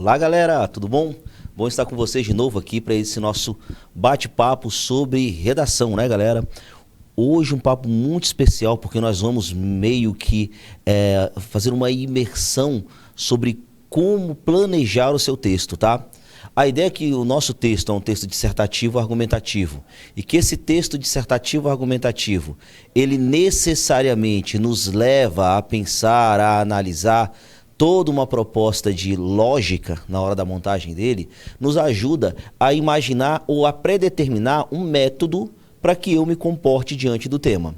Olá, galera, tudo bom? Bom estar com vocês de novo aqui para esse nosso bate-papo sobre redação, né, galera? Hoje um papo muito especial porque nós vamos meio que fazer uma imersão sobre como planejar o seu texto, tá? A ideia é que o nosso texto é um texto dissertativo argumentativo e que esse texto dissertativo argumentativo, ele necessariamente nos leva a pensar, a analisar toda uma proposta de lógica na hora da montagem dele, nos ajuda a imaginar ou a predeterminar um método para que eu me comporte diante do tema.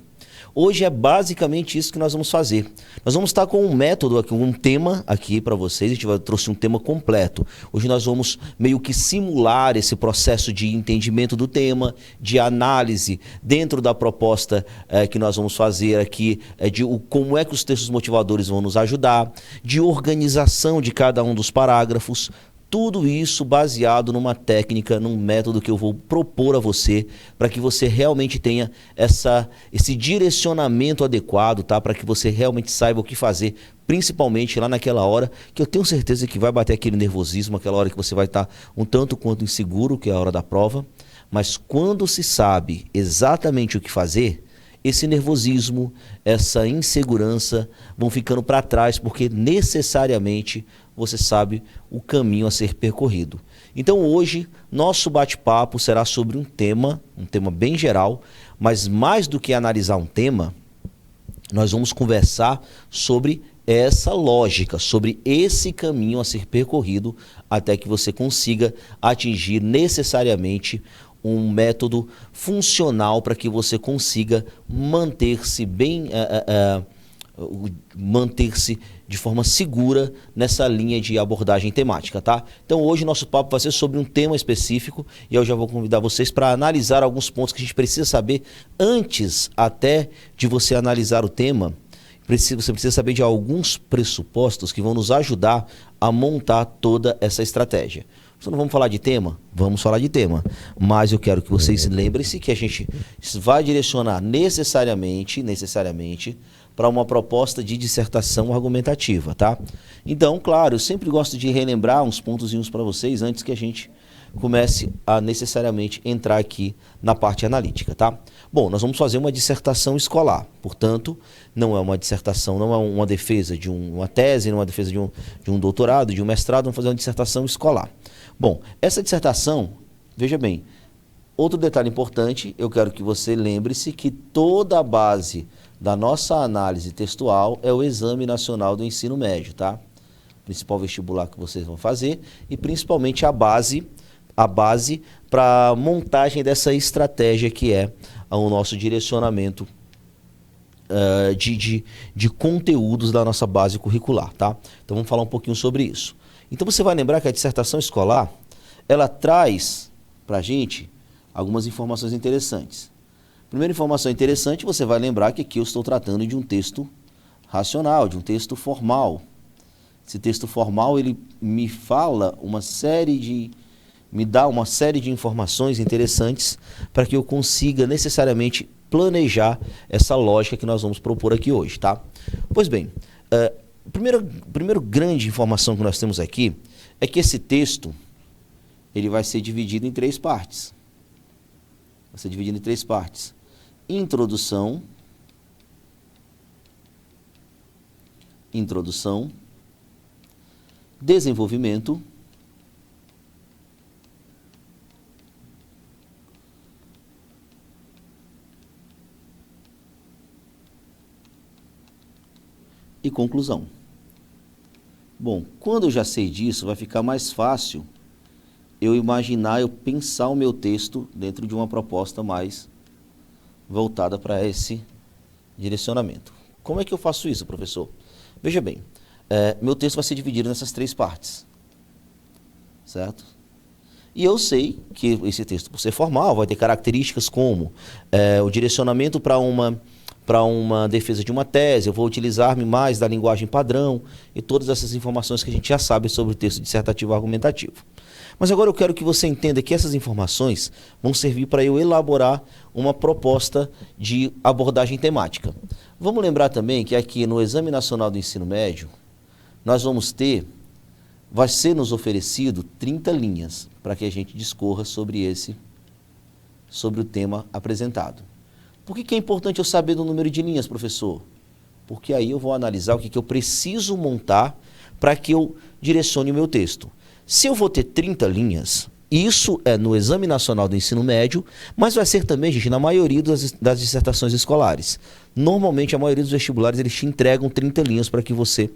Hoje é basicamente isso que nós vamos fazer. Nós vamos estar com um método aqui, um tema aqui para vocês. A gente trouxe um tema completo. Hoje nós vamos meio que simular esse processo de entendimento do tema, de análise dentro da proposta que nós vamos fazer aqui, de como é que os textos motivadores vão nos ajudar, de organização de cada um dos parágrafos. Tudo isso baseado numa técnica, num método que eu vou propor a você, para que você realmente tenha esse direcionamento adequado, tá? Para que você realmente saiba o que fazer, principalmente lá naquela hora, que eu tenho certeza que vai bater aquele nervosismo, aquela hora que você vai estar um tanto quanto inseguro, que é a hora da prova. Mas quando se sabe exatamente o que fazer, esse nervosismo, essa insegurança vão ficando para trás, porque necessariamente você sabe o caminho a ser percorrido. Então hoje, nosso bate-papo será sobre um tema bem geral, mas mais do que analisar um tema, nós vamos conversar sobre essa lógica, sobre esse caminho a ser percorrido até que você consiga atingir necessariamente um método funcional para que você consiga manter-se bem, manter-se de forma segura nessa linha de abordagem temática, tá? Então hoje nosso papo vai ser sobre um tema específico e eu já vou convidar vocês para analisar alguns pontos que a gente precisa saber antes até de você analisar o tema. Você precisa saber de alguns pressupostos que vão nos ajudar a montar toda essa estratégia. Não vamos falar de tema? Vamos falar de tema. Mas eu quero que vocês lembrem-se que a gente vai direcionar necessariamente para uma proposta de dissertação argumentativa, tá? Então, claro, eu sempre gosto de relembrar uns pontozinhos para vocês antes que a gente comece a necessariamente entrar aqui na parte analítica, tá? Bom, nós vamos fazer uma dissertação escolar, portanto, não é uma dissertação, não é uma defesa de uma tese, não é uma defesa de um doutorado, de um mestrado, vamos fazer uma dissertação escolar. Bom, essa dissertação, veja bem, outro detalhe importante, eu quero que você lembre-se que toda a base da nossa análise textual é o Exame Nacional do Ensino Médio, tá? Principal vestibular que vocês vão fazer e principalmente a base para montagem dessa estratégia que é o nosso direcionamento de conteúdos da nossa base curricular, tá? Então vamos falar um pouquinho sobre isso. Então você vai lembrar que a dissertação escolar, ela traz para a gente algumas informações interessantes. Primeira informação interessante, você vai lembrar que aqui eu estou tratando de um texto racional, de um texto formal. Esse texto formal, ele me dá uma série de informações interessantes para que eu consiga necessariamente planejar essa lógica que nós vamos propor aqui hoje, tá? Pois bem, primeira grande informação que nós temos aqui é que esse texto, ele vai ser dividido em três partes. Vai ser dividido em três partes. Introdução, desenvolvimento e conclusão. Bom, quando eu já sei disso, vai ficar mais fácil eu pensar o meu texto dentro de uma proposta mais voltada para esse direcionamento. Como é que eu faço isso, professor? Veja bem, meu texto vai ser dividido nessas três partes, certo? E eu sei que esse texto, por ser formal, vai ter características como o direcionamento para uma defesa de uma tese, eu vou utilizar-me mais da linguagem padrão e todas essas informações que a gente já sabe sobre o texto dissertativo argumentativo. Mas agora eu quero que você entenda que essas informações vão servir para eu elaborar uma proposta de abordagem temática. Vamos lembrar também que aqui no Exame Nacional do Ensino Médio, nós vamos ter vai ser nos oferecido 30 linhas para que a gente discorra sobre o tema apresentado. Por que é importante eu saber do número de linhas, professor? Porque aí eu vou analisar o que eu preciso montar para que eu direcione o meu texto. Se eu vou ter 30 linhas, isso é no Exame Nacional do Ensino Médio, mas vai ser também, gente, na maioria das dissertações escolares. Normalmente, a maioria dos vestibulares, eles te entregam 30 linhas para que você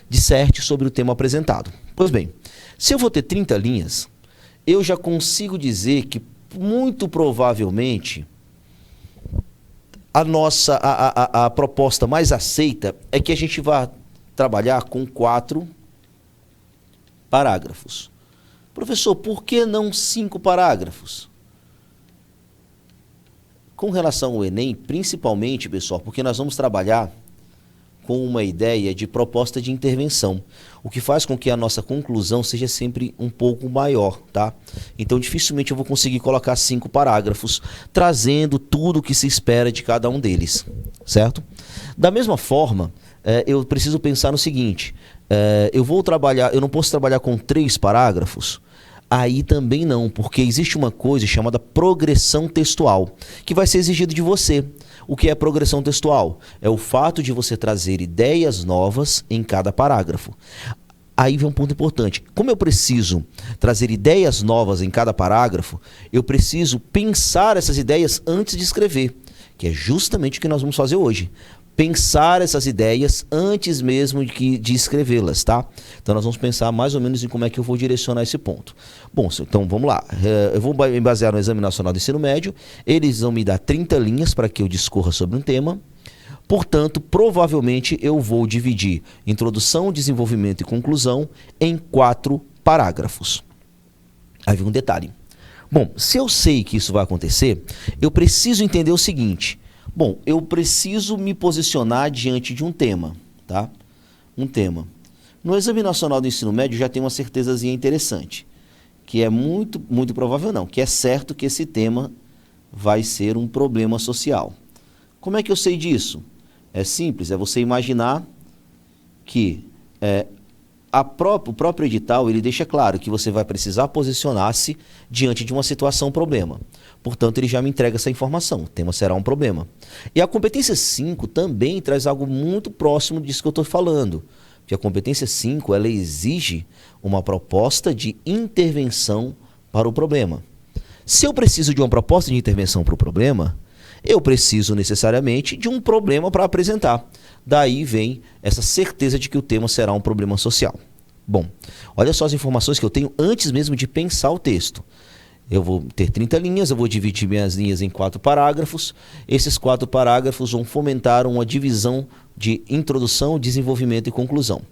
disserte sobre o tema apresentado. Pois bem, se eu vou ter 30 linhas, eu já consigo dizer que, muito provavelmente, a proposta mais aceita é que a gente vá trabalhar com 4 parágrafos. Professor, por que não 5 parágrafos? Com relação ao Enem, principalmente, pessoal, porque nós vamos trabalhar com uma ideia de proposta de intervenção, o que faz com que a nossa conclusão seja sempre um pouco maior, tá? Então, dificilmente eu vou conseguir colocar 5 parágrafos, trazendo tudo o que se espera de cada um deles, certo? Da mesma forma, eu preciso pensar no seguinte, eu não posso trabalhar com 3 parágrafos. Aí também não, porque existe uma coisa chamada progressão textual, que vai ser exigido de você. O que é progressão textual? É o fato de você trazer ideias novas em cada parágrafo. Aí vem um ponto importante. Como eu preciso trazer ideias novas em cada parágrafo, eu preciso pensar essas ideias antes de escrever, que é justamente o que nós vamos fazer hoje. Pensar essas ideias antes mesmo de escrevê-las, tá? Então nós vamos pensar mais ou menos em como é que eu vou direcionar esse ponto. Bom, então vamos lá. Eu vou me basear no Exame Nacional do Ensino Médio. Eles vão me dar 30 linhas para que eu discorra sobre um tema. Portanto, provavelmente eu vou dividir introdução, desenvolvimento e conclusão em 4 parágrafos. Aí vem um detalhe. Bom, se eu sei que isso vai acontecer, eu preciso entender o seguinte. Bom, eu preciso me posicionar diante de um tema, tá? Um tema. No Exame Nacional do Ensino Médio já tem uma certezazinha interessante, que é muito provável não, que é certo que esse tema vai ser um problema social. Como é que eu sei disso? É simples, é você imaginar que o próprio edital ele deixa claro que você vai precisar posicionar-se diante de uma situação problema. Portanto, ele já me entrega essa informação, o tema será um problema. E a competência 5 também traz algo muito próximo disso que eu estou falando. Porque a competência 5, ela exige uma proposta de intervenção para o problema. Se eu preciso de uma proposta de intervenção para o problema, eu preciso necessariamente de um problema para apresentar. Daí vem essa certeza de que o tema será um problema social. Bom, olha só as informações que eu tenho antes mesmo de pensar o texto. Eu vou ter 30 linhas, eu vou dividir minhas linhas em 4 parágrafos. Esses 4 parágrafos vão fomentar uma divisão de introdução, desenvolvimento e conclusão.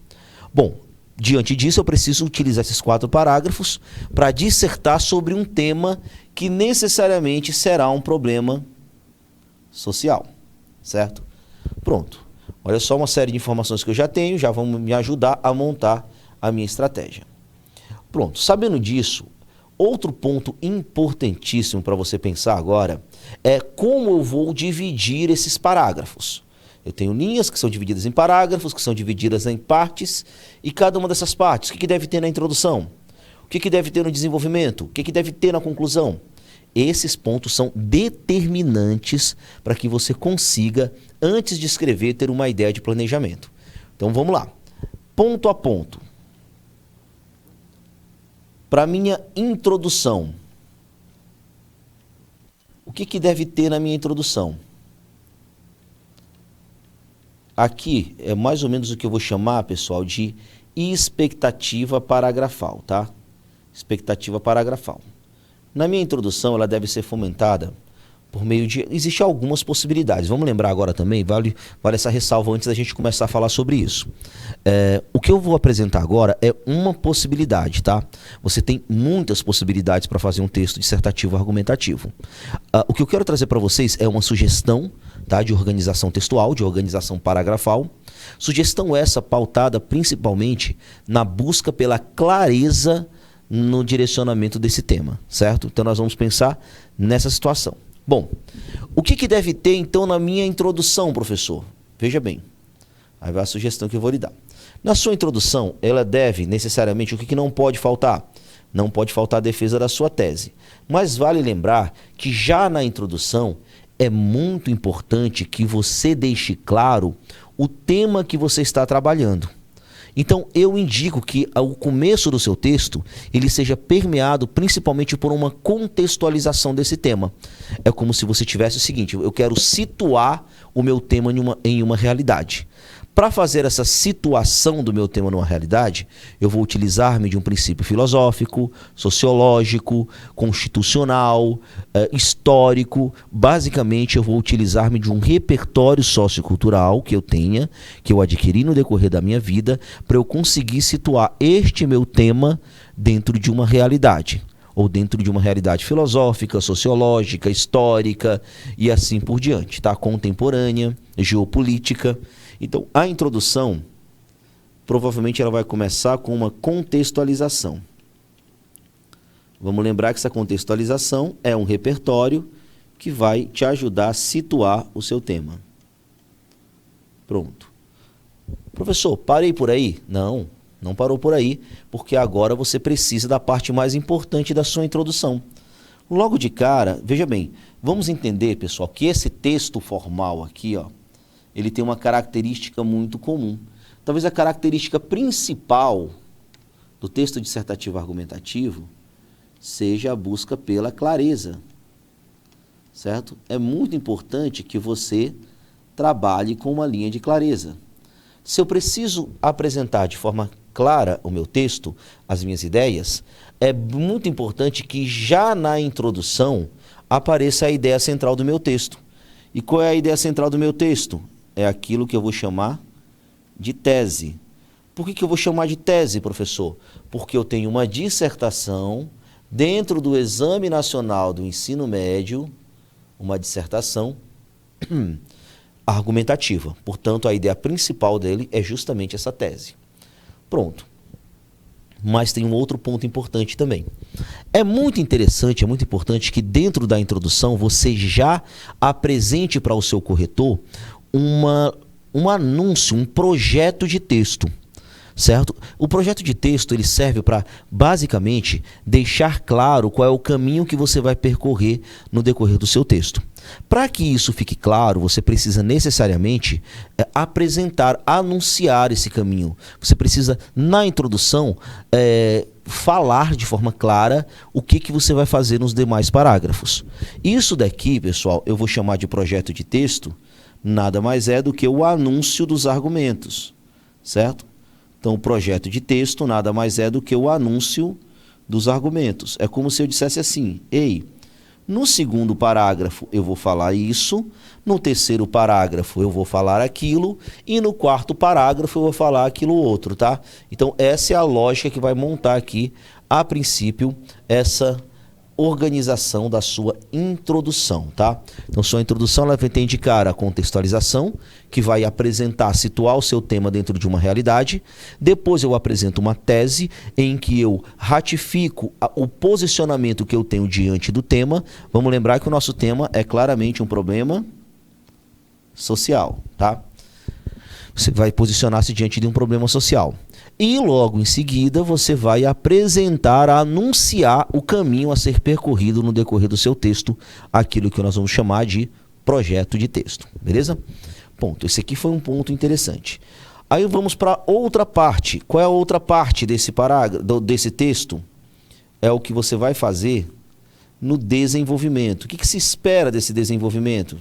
Bom, diante disso eu preciso utilizar esses 4 parágrafos para dissertar sobre um tema que necessariamente será um problema social, certo? Pronto. Olha só uma série de informações que eu já tenho, já vão me ajudar a montar a minha estratégia. Pronto, sabendo disso, outro ponto importantíssimo para você pensar agora é como eu vou dividir esses parágrafos. Eu tenho linhas que são divididas em parágrafos, que são divididas em partes, e cada uma dessas partes, o que deve ter na introdução? O que deve ter no desenvolvimento? O que deve ter na conclusão? Esses pontos são determinantes para que você consiga, antes de escrever, ter uma ideia de planejamento. Então vamos lá, ponto a ponto. Para minha introdução, o que deve ter na minha introdução? Aqui é mais ou menos o que eu vou chamar, pessoal, de expectativa paragrafal, tá? Expectativa paragrafal. Na minha introdução, ela deve ser fomentada por meio de... Existem algumas possibilidades. Vamos lembrar agora também, vale essa ressalva antes da gente começar a falar sobre isso. O que eu vou apresentar agora é uma possibilidade, tá? Você tem muitas possibilidades para fazer um texto dissertativo argumentativo. O que eu quero trazer para vocês é uma sugestão, tá, de organização textual, de organização paragrafal. Sugestão essa pautada principalmente na busca pela clareza no direcionamento desse tema, certo? Então nós vamos pensar nessa situação. Bom, o que deve ter então na minha introdução, professor? Veja bem, aí vai a sugestão que eu vou lhe dar. Na sua introdução, ela deve necessariamente, o que não pode faltar? Não pode faltar a defesa da sua tese. Mas vale lembrar que já na introdução é muito importante que você deixe claro o tema que você está trabalhando. Então, eu indico que o começo do seu texto ele seja permeado principalmente por uma contextualização desse tema. É como se você tivesse o seguinte: eu quero situar o meu tema em uma realidade. Para fazer essa situação do meu tema numa realidade, eu vou utilizar-me de um princípio filosófico, sociológico, constitucional, histórico. Basicamente, eu vou utilizar-me de um repertório sociocultural que eu tenha, que eu adquiri no decorrer da minha vida, para eu conseguir situar este meu tema dentro de uma realidade. Ou dentro de uma realidade filosófica, sociológica, histórica e assim por diante, tá? Contemporânea, geopolítica. Então, a introdução, provavelmente ela vai começar com uma contextualização. Vamos lembrar que essa contextualização é um repertório que vai te ajudar a situar o seu tema. Pronto. Professor, parei por aí? Não, não parou por aí, porque agora você precisa da parte mais importante da sua introdução. Logo de cara, veja bem, vamos entender, pessoal, que esse texto formal aqui, ó, ele tem uma característica muito comum. Talvez a característica principal do texto dissertativo argumentativo seja a busca pela clareza, certo? É muito importante que você trabalhe com uma linha de clareza. Se eu preciso apresentar de forma clara o meu texto, as minhas ideias, é muito importante que já na introdução apareça a ideia central do meu texto. E qual é a ideia central do meu texto? É aquilo que eu vou chamar de tese. Por que eu vou chamar de tese, professor? Porque eu tenho uma dissertação dentro do Exame Nacional do Ensino Médio, uma dissertação argumentativa. Portanto, a ideia principal dele é justamente essa tese. Pronto. Mas tem um outro ponto importante também. É muito interessante, é muito importante que dentro da introdução você já apresente para o seu corretor um anúncio, um projeto de texto, certo? O projeto de texto ele serve para, basicamente, deixar claro qual é o caminho que você vai percorrer no decorrer do seu texto. Para que isso fique claro, você precisa necessariamente apresentar, anunciar esse caminho. Você precisa, na introdução, falar de forma clara o que você vai fazer nos demais parágrafos. Isso daqui, pessoal, eu vou chamar de projeto de texto, nada mais é do que o anúncio dos argumentos, certo? Então, o projeto de texto nada mais é do que o anúncio dos argumentos. É como se eu dissesse assim: ei, no segundo parágrafo eu vou falar isso, no terceiro parágrafo eu vou falar aquilo e no quarto parágrafo eu vou falar aquilo outro, tá? Então, essa é a lógica que vai montar aqui, a princípio, essa organização da sua introdução, tá? Então, sua introdução ela tem de cara a contextualização, que vai apresentar, situar o seu tema dentro de uma realidade. Depois eu apresento uma tese em que eu ratifico o posicionamento que eu tenho diante do tema. Vamos lembrar que o nosso tema é claramente um problema social, tá? Você vai posicionar-se diante de um problema social. E logo em seguida você vai apresentar, anunciar o caminho a ser percorrido no decorrer do seu texto, aquilo que nós vamos chamar de projeto de texto, beleza? Ponto. Esse aqui foi um ponto interessante. Aí vamos para outra parte. Qual é a outra parte desse parágrafo, desse texto? É o que você vai fazer no desenvolvimento. O que se espera desse desenvolvimento?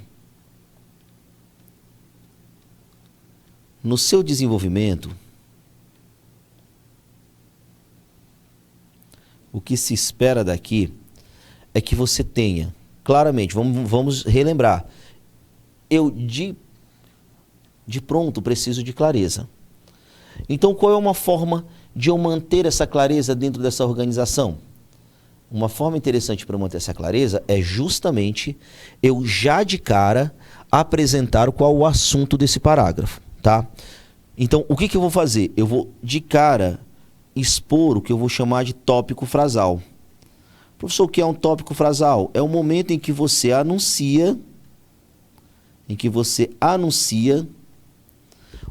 No seu desenvolvimento, o que se espera daqui é que você tenha, claramente, vamos relembrar, eu de pronto preciso de clareza. Então, qual é uma forma de eu manter essa clareza dentro dessa organização? Uma forma interessante para manter essa clareza é justamente eu já de cara apresentar qual o assunto desse parágrafo, tá? Então, o que eu vou fazer? Eu vou de cara expor o que eu vou chamar de tópico frasal. Professor, o que é um tópico frasal? É o momento em que você anuncia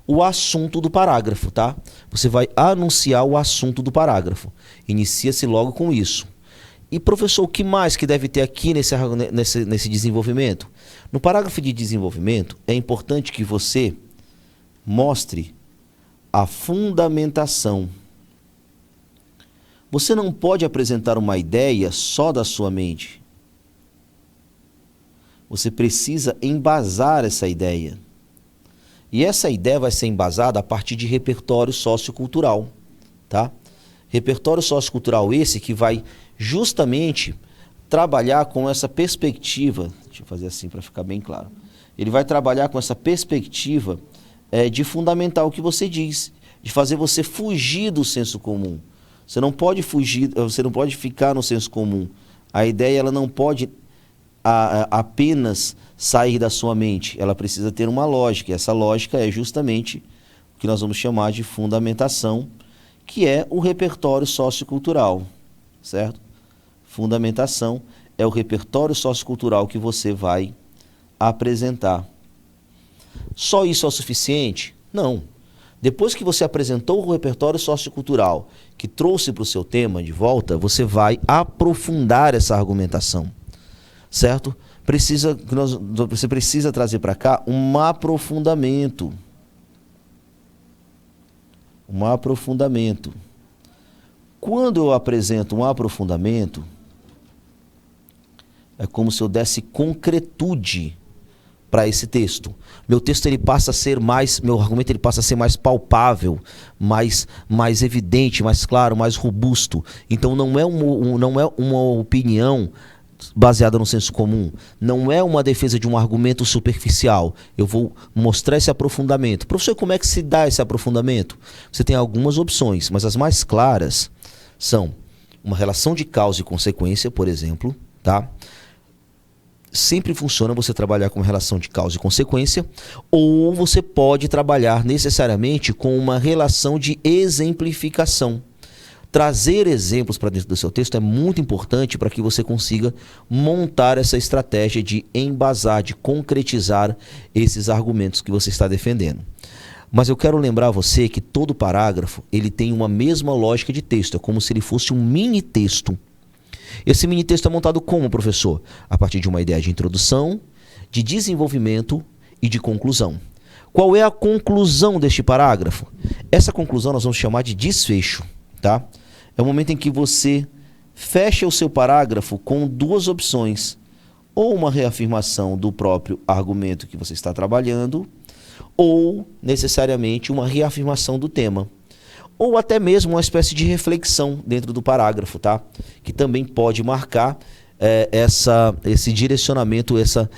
o assunto do parágrafo, tá? Você vai anunciar o assunto do parágrafo. Inicia-se logo com isso. E, professor, o que mais que deve ter aqui nesse desenvolvimento? No parágrafo de desenvolvimento, é importante que você mostre a fundamentação. Você não pode apresentar uma ideia só da sua mente. Você precisa embasar essa ideia. E essa ideia vai ser embasada a partir de repertório sociocultural, tá? Repertório sociocultural esse que vai justamente trabalhar com essa perspectiva, deixa eu fazer assim para ficar bem claro. Ele vai trabalhar com essa perspectiva de fundamentar o que você diz, de fazer você fugir do senso comum. Você não pode fugir, você não pode ficar no senso comum. A ideia ela não pode apenas sair da sua mente, ela precisa ter uma lógica, e essa lógica é justamente o que nós vamos chamar de fundamentação, que é o repertório sociocultural, certo? Fundamentação é o repertório sociocultural que você vai apresentar. Só isso é o suficiente? Não. Depois que você apresentou o repertório sociocultural que trouxe para o seu tema de volta, você vai aprofundar essa argumentação, certo? Você precisa trazer para cá um aprofundamento. Um aprofundamento. Quando eu apresento um aprofundamento, é como se eu desse concretude para esse texto. Meu texto ele passa a ser meu argumento ele passa a ser mais palpável, mais evidente, mais claro, mais robusto. Então não é uma opinião baseada no senso comum, não é uma defesa de um argumento superficial. Eu vou mostrar esse aprofundamento. Professor, como é que se dá esse aprofundamento? Você tem algumas opções, mas as mais claras são uma relação de causa e consequência, por exemplo, tá? Sempre funciona você trabalhar com relação de causa e consequência, ou você pode trabalhar necessariamente com uma relação de exemplificação. Trazer exemplos para dentro do seu texto é muito importante para que você consiga montar essa estratégia de embasar, de concretizar esses argumentos que você está defendendo. Mas eu quero lembrar você que todo parágrafo ele tem uma mesma lógica de texto, é como se ele fosse um mini texto. Esse mini texto é montado como, professor? A partir de uma ideia de introdução, de desenvolvimento e de conclusão. Qual é a conclusão deste parágrafo? Essa conclusão nós vamos chamar de desfecho, tá? É o momento em que você fecha o seu parágrafo com duas opções. Ou uma reafirmação do próprio argumento que você está trabalhando, ou necessariamente uma reafirmação do tema. Ou até mesmo uma espécie de reflexão dentro do parágrafo, tá? Que também pode marcar esse direcionamento, essa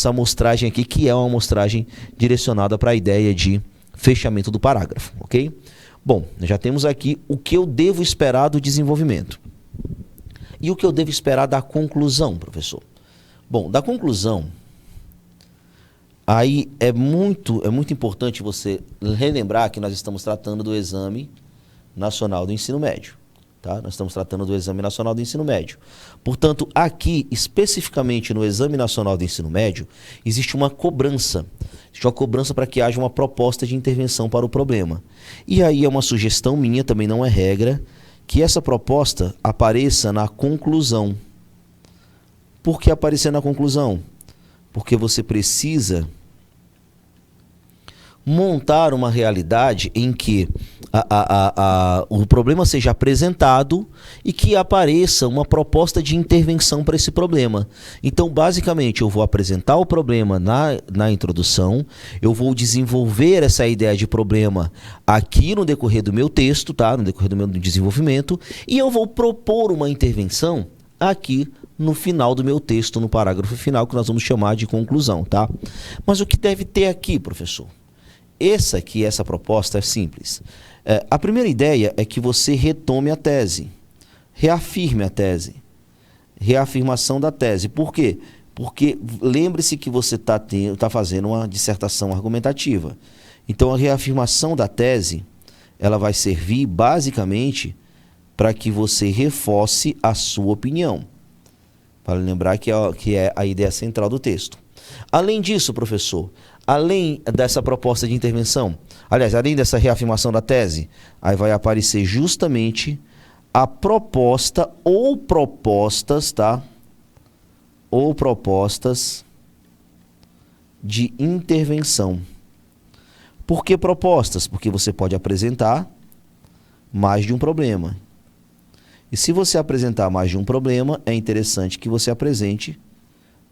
amostragem aqui, que é uma amostragem direcionada para a ideia de fechamento do parágrafo, ok? Bom, já temos aqui o que eu devo esperar do desenvolvimento. E o que eu devo esperar da conclusão, professor? Bom, da conclusão, aí é muito importante você relembrar que nós estamos tratando do Exame Nacional do Ensino Médio. Tá? Nós estamos tratando do Exame Nacional do Ensino Médio. Portanto, aqui, especificamente no Exame Nacional do Ensino Médio, existe uma cobrança. Existe uma cobrança para que haja uma proposta de intervenção para o problema. E aí é uma sugestão minha, também não é regra, que essa proposta apareça na conclusão. Por que aparecer na conclusão? Porque você precisa montar uma realidade em que o problema seja apresentado e que apareça uma proposta de intervenção para esse problema. Então, basicamente, eu vou apresentar o problema na introdução, eu vou desenvolver essa ideia de problema aqui no decorrer do meu texto, tá? No decorrer do meu desenvolvimento, e eu vou propor uma intervenção aqui no final do meu texto, no parágrafo final, que nós vamos chamar de conclusão, tá? Mas o que deve ter aqui, professor? Essa proposta é simples. A primeira ideia é que você retome a tese, reafirme a tese, reafirmação da tese. Por quê? Porque lembre-se que você está fazendo uma dissertação argumentativa. Então, a reafirmação da tese, ela vai servir basicamente para que você reforce a sua opinião. Para lembrar que é a ideia central do texto. Além disso, professor, além dessa proposta de intervenção, aliás, além dessa reafirmação da tese, aí vai aparecer justamente a proposta ou propostas, tá? Ou propostas de intervenção. Por que propostas? Porque você pode apresentar mais de um problema. E se você apresentar mais de um problema, é interessante que você apresente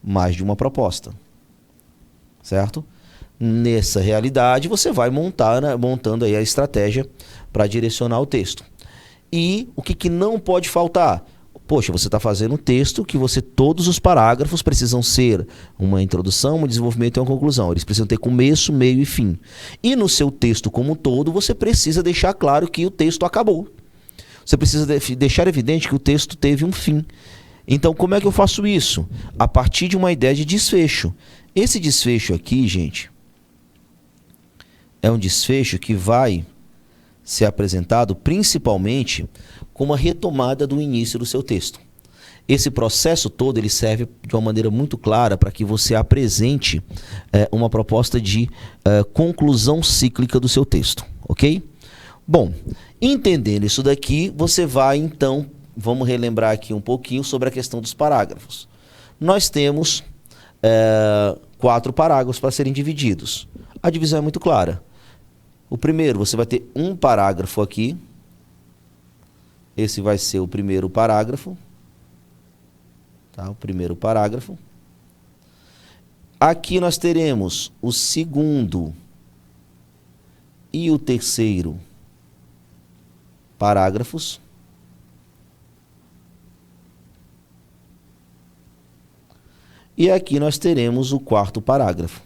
mais de uma proposta. Certo? Nessa realidade, você vai montando aí a estratégia para direcionar o texto. E o que não pode faltar? Poxa, você está fazendo um texto que todos os parágrafos precisam ser uma introdução, um desenvolvimento e uma conclusão. Eles precisam ter começo, meio e fim. E no seu texto como um todo, você precisa deixar claro que o texto acabou. Você precisa deixar evidente que o texto teve um fim. Então, como é que eu faço isso? A partir de uma ideia de desfecho. Esse desfecho aqui, gente, é um desfecho que vai ser apresentado principalmente como a retomada do início do seu texto. Esse processo todo ele serve de uma maneira muito clara para que você apresente uma proposta de conclusão cíclica do seu texto, ok? Bom, entendendo isso daqui, você vai então, vamos relembrar aqui um pouquinho sobre a questão dos parágrafos. Nós temos 4 parágrafos para serem divididos. A divisão é muito clara. O primeiro, você vai ter um parágrafo aqui. Esse vai ser o primeiro parágrafo. Tá? O primeiro parágrafo. Aqui nós teremos o segundo e o terceiro parágrafos. E aqui nós teremos o quarto parágrafo.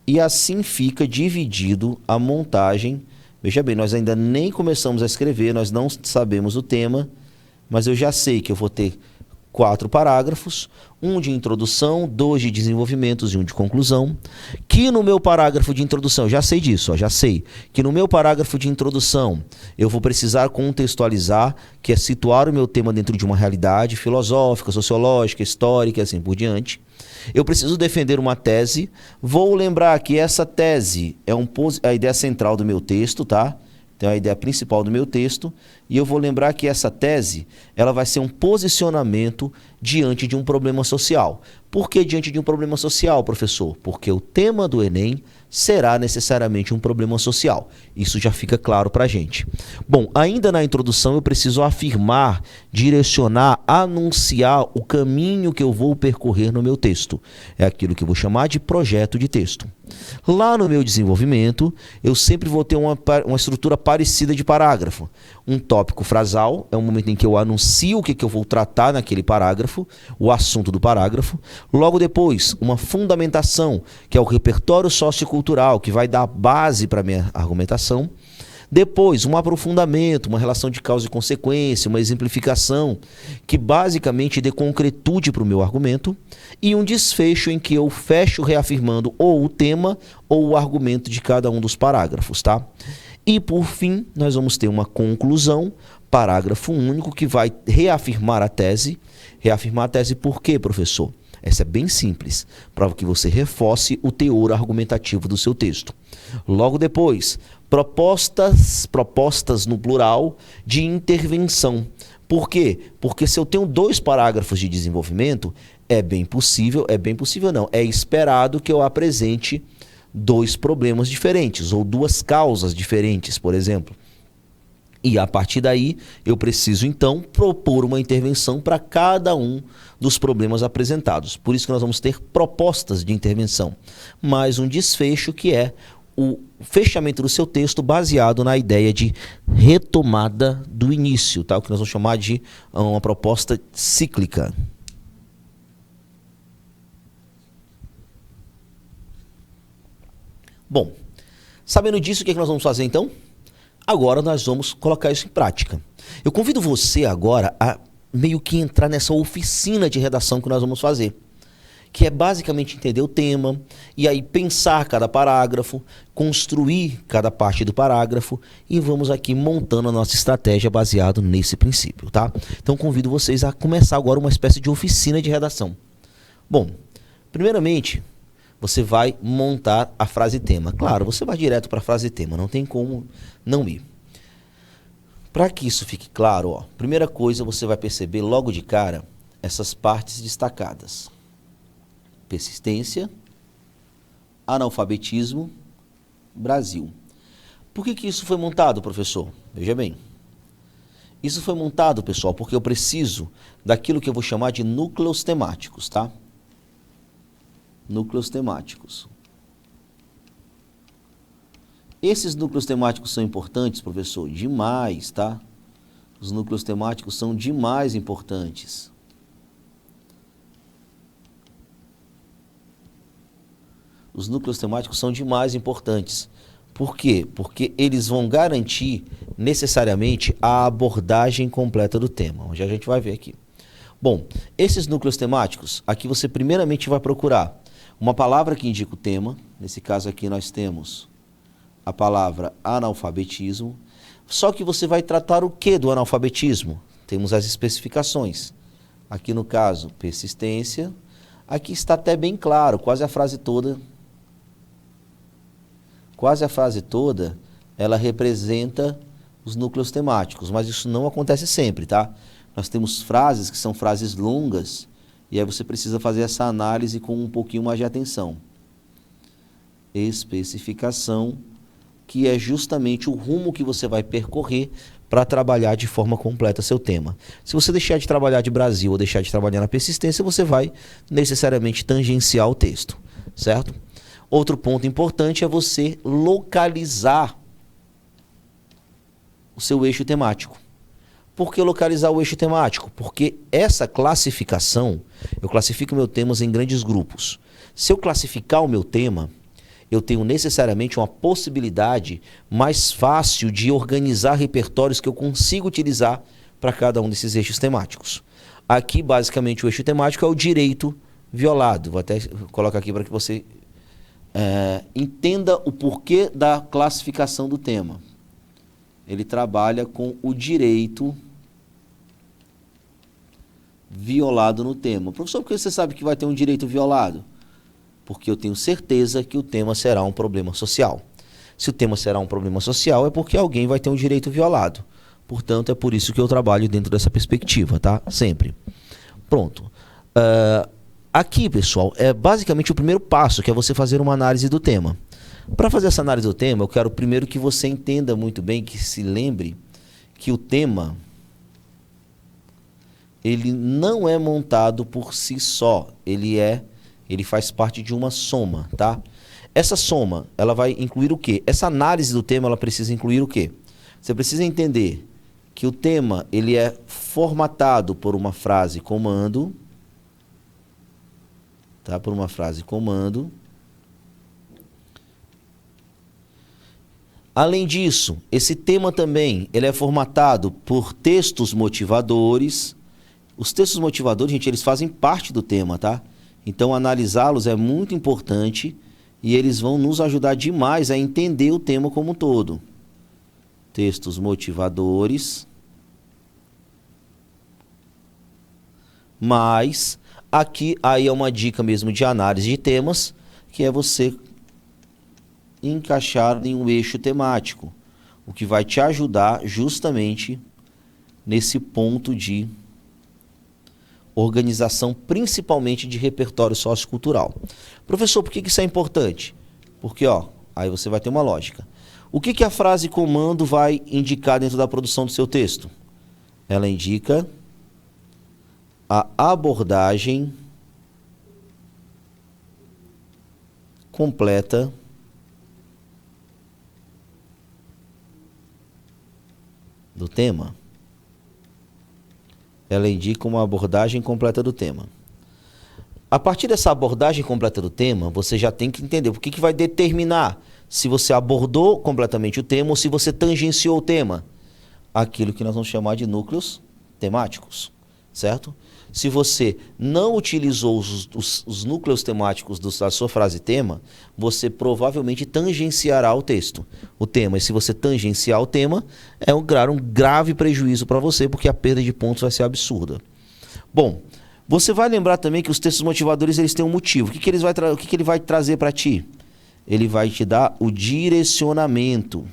E assim fica dividido a montagem. Veja bem, nós ainda nem começamos a escrever, nós não sabemos o tema, mas eu já sei que eu vou ter 4 parágrafos, um de introdução, 2 de desenvolvimentos e um de conclusão, que no meu parágrafo de introdução, já sei disso, já sei, que no meu parágrafo de introdução eu vou precisar contextualizar, que é situar o meu tema dentro de uma realidade filosófica, sociológica, histórica e assim por diante. Eu preciso defender uma tese, vou lembrar que essa tese é a ideia central do meu texto, tá? Então, a ideia principal do meu texto, e eu vou lembrar que essa tese ela vai ser um posicionamento diante de um problema social. Por que diante de um problema social, professor? Porque o tema do Enem será necessariamente um problema social. Isso já fica claro para a gente. Bom, ainda na introdução eu preciso afirmar, direcionar, anunciar o caminho que eu vou percorrer no meu texto. É aquilo que eu vou chamar de projeto de texto. Lá no meu desenvolvimento, eu sempre vou ter uma estrutura parecida de parágrafo. Um tópico frasal, é o momento em que eu anuncio o que eu vou tratar naquele parágrafo, o assunto do parágrafo. Logo depois, uma fundamentação, que é o repertório sociocultural, que vai dar base para a minha argumentação. Depois, um aprofundamento, uma relação de causa e consequência, uma exemplificação, que basicamente dê concretude para o meu argumento. E um desfecho em que eu fecho reafirmando ou o tema ou o argumento de cada um dos parágrafos, tá? E por fim, nós vamos ter uma conclusão, parágrafo único, que vai reafirmar a tese. Reafirmar a tese por quê, professor? Essa é bem simples, para que você reforce o teor argumentativo do seu texto. Logo depois, propostas no plural de intervenção. Por quê? Porque se eu tenho 2 parágrafos de desenvolvimento, é esperado que eu apresente 2 problemas diferentes, ou 2 causas diferentes, por exemplo. E a partir daí, eu preciso então propor uma intervenção para cada um dos problemas apresentados. Por isso que nós vamos ter propostas de intervenção, mais um desfecho que é o fechamento do seu texto baseado na ideia de retomada do início, tá? O que nós vamos chamar de uma proposta cíclica. Bom, sabendo disso, o que nós vamos fazer então? Agora nós vamos colocar isso em prática. Eu convido você agora a meio que entrar nessa oficina de redação que nós vamos fazer, que é basicamente entender o tema e aí pensar cada parágrafo, construir cada parte do parágrafo e vamos aqui montando a nossa estratégia baseado nesse princípio, tá? Então convido vocês a começar agora uma espécie de oficina de redação. Bom, primeiramente, você vai montar a frase tema. Claro, você vai direto para a frase tema, não tem como não ir. Para que isso fique claro, ó, primeira coisa, você vai perceber logo de cara essas partes destacadas. Persistência, analfabetismo, Brasil. Por que isso foi montado, professor? Veja bem. Isso foi montado, pessoal, porque eu preciso daquilo que eu vou chamar de núcleos temáticos, tá? Núcleos temáticos. Esses núcleos temáticos são importantes, professor? Demais, tá? Os núcleos temáticos são demais importantes. Os núcleos temáticos são demais importantes. Por quê? Porque eles vão garantir necessariamente a abordagem completa do tema. Já a gente vai ver aqui. Bom, esses núcleos temáticos, aqui você primeiramente vai procurar uma palavra que indica o tema. Nesse caso aqui nós temos a palavra analfabetismo. Só que você vai tratar o que do analfabetismo? Temos as especificações. Aqui no caso, persistência. Aqui está até bem claro, quase a frase toda. Quase a frase toda, ela representa os núcleos temáticos, mas isso não acontece sempre, tá? Nós temos frases que são frases longas, e aí você precisa fazer essa análise com um pouquinho mais de atenção. Especificação, que é justamente o rumo que você vai percorrer para trabalhar de forma completa seu tema. Se você deixar de trabalhar de Brasil ou deixar de trabalhar na persistência, você vai necessariamente tangenciar o texto, certo? Outro ponto importante é você localizar o seu eixo temático. Por que localizar o eixo temático? Porque essa classificação, eu classifico meus temas em grandes grupos. Se eu classificar o meu tema, eu tenho necessariamente uma possibilidade mais fácil de organizar repertórios que eu consigo utilizar para cada um desses eixos temáticos. Aqui, basicamente, o eixo temático é o direito violado. Vou até colocar aqui para que você entenda o porquê da classificação do tema. Ele trabalha com o direito violado no tema. Professor, por que você sabe que vai ter um direito violado? Porque eu tenho certeza que o tema será um problema social. Se o tema será um problema social, é porque alguém vai ter um direito violado. Portanto, é por isso que eu trabalho dentro dessa perspectiva, tá? Sempre. Pronto. Aqui, pessoal, é basicamente o primeiro passo, que é você fazer uma análise do tema. Para fazer essa análise do tema, eu quero primeiro que você entenda muito bem, que se lembre que o tema, ele não é montado por si só, ele faz parte de uma soma, tá? Essa soma, ela vai incluir o quê? Essa análise do tema, ela precisa incluir o quê? Você precisa entender que o tema, ele é formatado por uma frase comando, tá? Por uma frase comando. Além disso, esse tema também, ele é formatado por textos motivadores. Os textos motivadores, gente, eles fazem parte do tema, tá? Então, analisá-los é muito importante e eles vão nos ajudar demais a entender o tema como um todo. Textos motivadores. Mas, aqui, aí é uma dica mesmo de análise de temas, que é você encaixar em um eixo temático, o que vai te ajudar justamente nesse ponto de organização, principalmente de repertório sociocultural. Professor, por que isso é importante? Porque, aí você vai ter uma lógica. O que a frase comando vai indicar dentro da produção do seu texto? Ela indica a abordagem completa do tema. Ela indica uma abordagem completa do tema. A partir dessa abordagem completa do tema, você já tem que entender o que vai determinar se você abordou completamente o tema ou se você tangenciou o tema. Aquilo que nós vamos chamar de núcleos temáticos, certo? Se você não utilizou os núcleos temáticos da sua frase tema, você provavelmente tangenciará o texto, o tema. E se você tangenciar o tema, é um grave prejuízo para você, porque a perda de pontos vai ser absurda. Bom, Você vai lembrar também que os textos motivadores eles têm um motivo. O que ele vai trazer para ti? Ele vai te dar o direcionamento.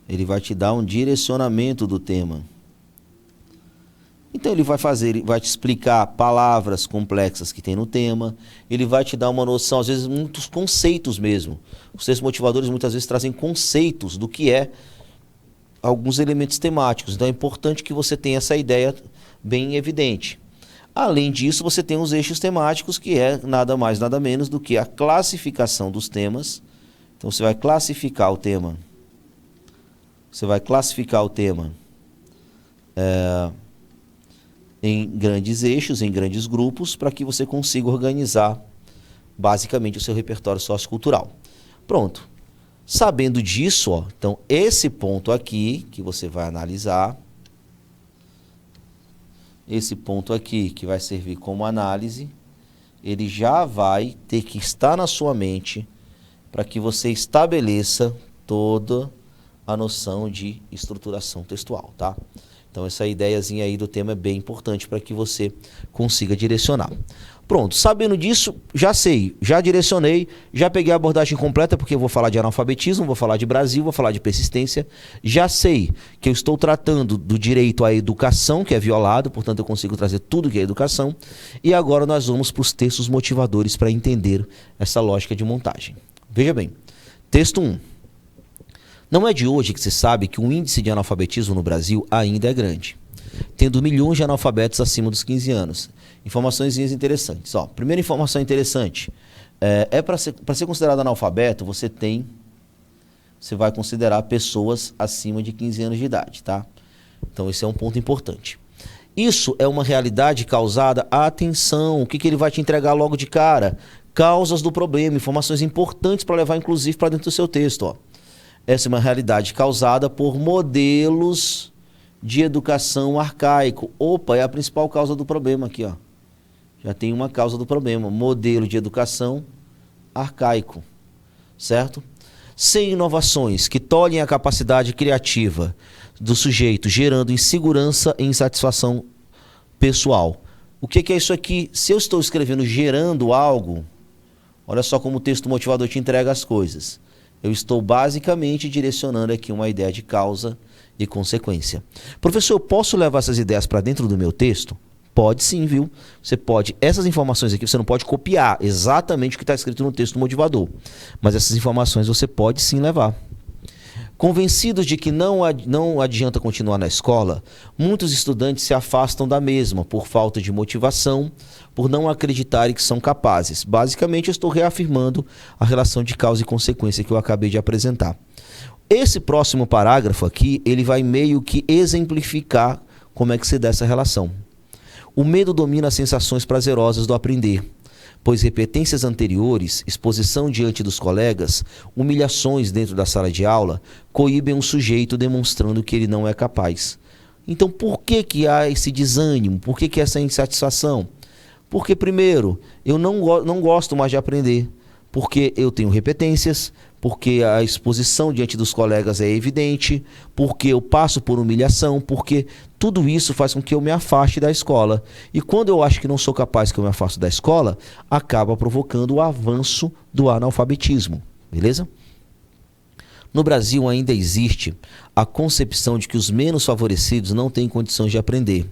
Ele vai te dar um direcionamento do tema. Então ele vai te explicar palavras complexas que tem no tema, ele vai te dar uma noção, às vezes muitos conceitos mesmo. Os textos motivadores muitas vezes trazem conceitos do que é alguns elementos temáticos. Então é importante que você tenha essa ideia bem evidente. Além disso, você tem os eixos temáticos, que é nada mais, nada menos do que a classificação dos temas. Então você vai classificar o tema. Em grandes eixos, em grandes grupos, para que você consiga organizar basicamente o seu repertório sociocultural. Pronto. Sabendo disso, ó, então esse ponto aqui que você vai analisar, esse ponto aqui que vai servir como análise, ele já vai ter que estar na sua mente para que você estabeleça toda a noção de estruturação textual, tá? Então essa ideiazinha aí do tema é bem importante para que você consiga direcionar. Pronto, sabendo disso, já sei, já direcionei, já peguei a abordagem completa, porque eu vou falar de analfabetismo, vou falar de Brasil, vou falar de persistência. Já sei que eu estou tratando do direito à educação, que é violado, portanto eu consigo trazer tudo que é educação. E agora nós vamos para os textos motivadores para entender essa lógica de montagem. Veja bem, texto 1. Não é de hoje que se sabe que o índice de analfabetismo no Brasil ainda é grande, tendo milhões de analfabetos acima dos 15 anos. Informações interessantes. Ó, primeira informação interessante, para ser considerado analfabeto, você vai considerar pessoas acima de 15 anos de idade, tá? Então esse é um ponto importante. Isso é uma realidade causada, atenção, o que ele vai te entregar logo de cara? Causas do problema, informações importantes para levar inclusive para dentro do seu texto, ó. Essa é uma realidade causada por modelos de educação arcaico. Opa, é a principal causa do problema aqui, ó. Já tem uma causa do problema, modelo de educação arcaico, certo? Sem inovações que tolhem a capacidade criativa do sujeito, gerando insegurança e insatisfação pessoal. O que é isso aqui? Se eu estou escrevendo gerando algo, olha só como o texto motivador te entrega as coisas. Eu estou basicamente direcionando aqui uma ideia de causa e consequência. Professor, eu posso levar essas ideias para dentro do meu texto? Pode sim, viu? Você pode, essas informações aqui você não pode copiar exatamente o que está escrito no texto motivador, mas essas informações você pode sim levar. Convencidos de que não adianta continuar na escola, muitos estudantes se afastam da mesma por falta de motivação, por não acreditarem que são capazes. Basicamente, eu estou reafirmando a relação de causa e consequência que eu acabei de apresentar. Esse próximo parágrafo aqui, ele vai meio que exemplificar como é que se dá essa relação. O medo domina as sensações prazerosas do aprender, pois repetências anteriores, exposição diante dos colegas, humilhações dentro da sala de aula, coíbem um sujeito demonstrando que ele não é capaz. Então, por que há esse desânimo? Por que essa insatisfação? Porque, primeiro, eu não gosto mais de aprender, porque eu tenho repetências, porque a exposição diante dos colegas é evidente, porque eu passo por humilhação, porque tudo isso faz com que eu me afaste da escola. E quando eu acho que não sou capaz, que eu me afasto da escola, acaba provocando o avanço do analfabetismo. Beleza? No Brasil ainda existe a concepção de que os menos favorecidos não têm condições de aprender,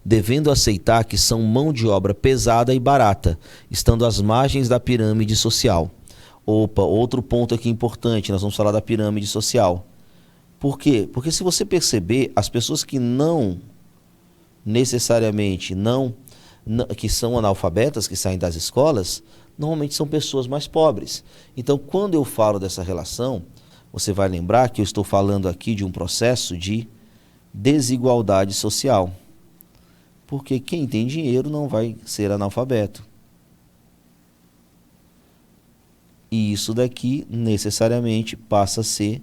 devendo aceitar que são mão de obra pesada e barata, estando às margens da pirâmide social. Opa, outro ponto aqui importante, nós vamos falar da pirâmide social. Por quê? Porque se você perceber, as pessoas que não necessariamente que são analfabetas, que saem das escolas, normalmente são pessoas mais pobres. Então, quando eu falo dessa relação, você vai lembrar que eu estou falando aqui de um processo de desigualdade social. Porque quem tem dinheiro não vai ser analfabeto. E isso daqui necessariamente passa a ser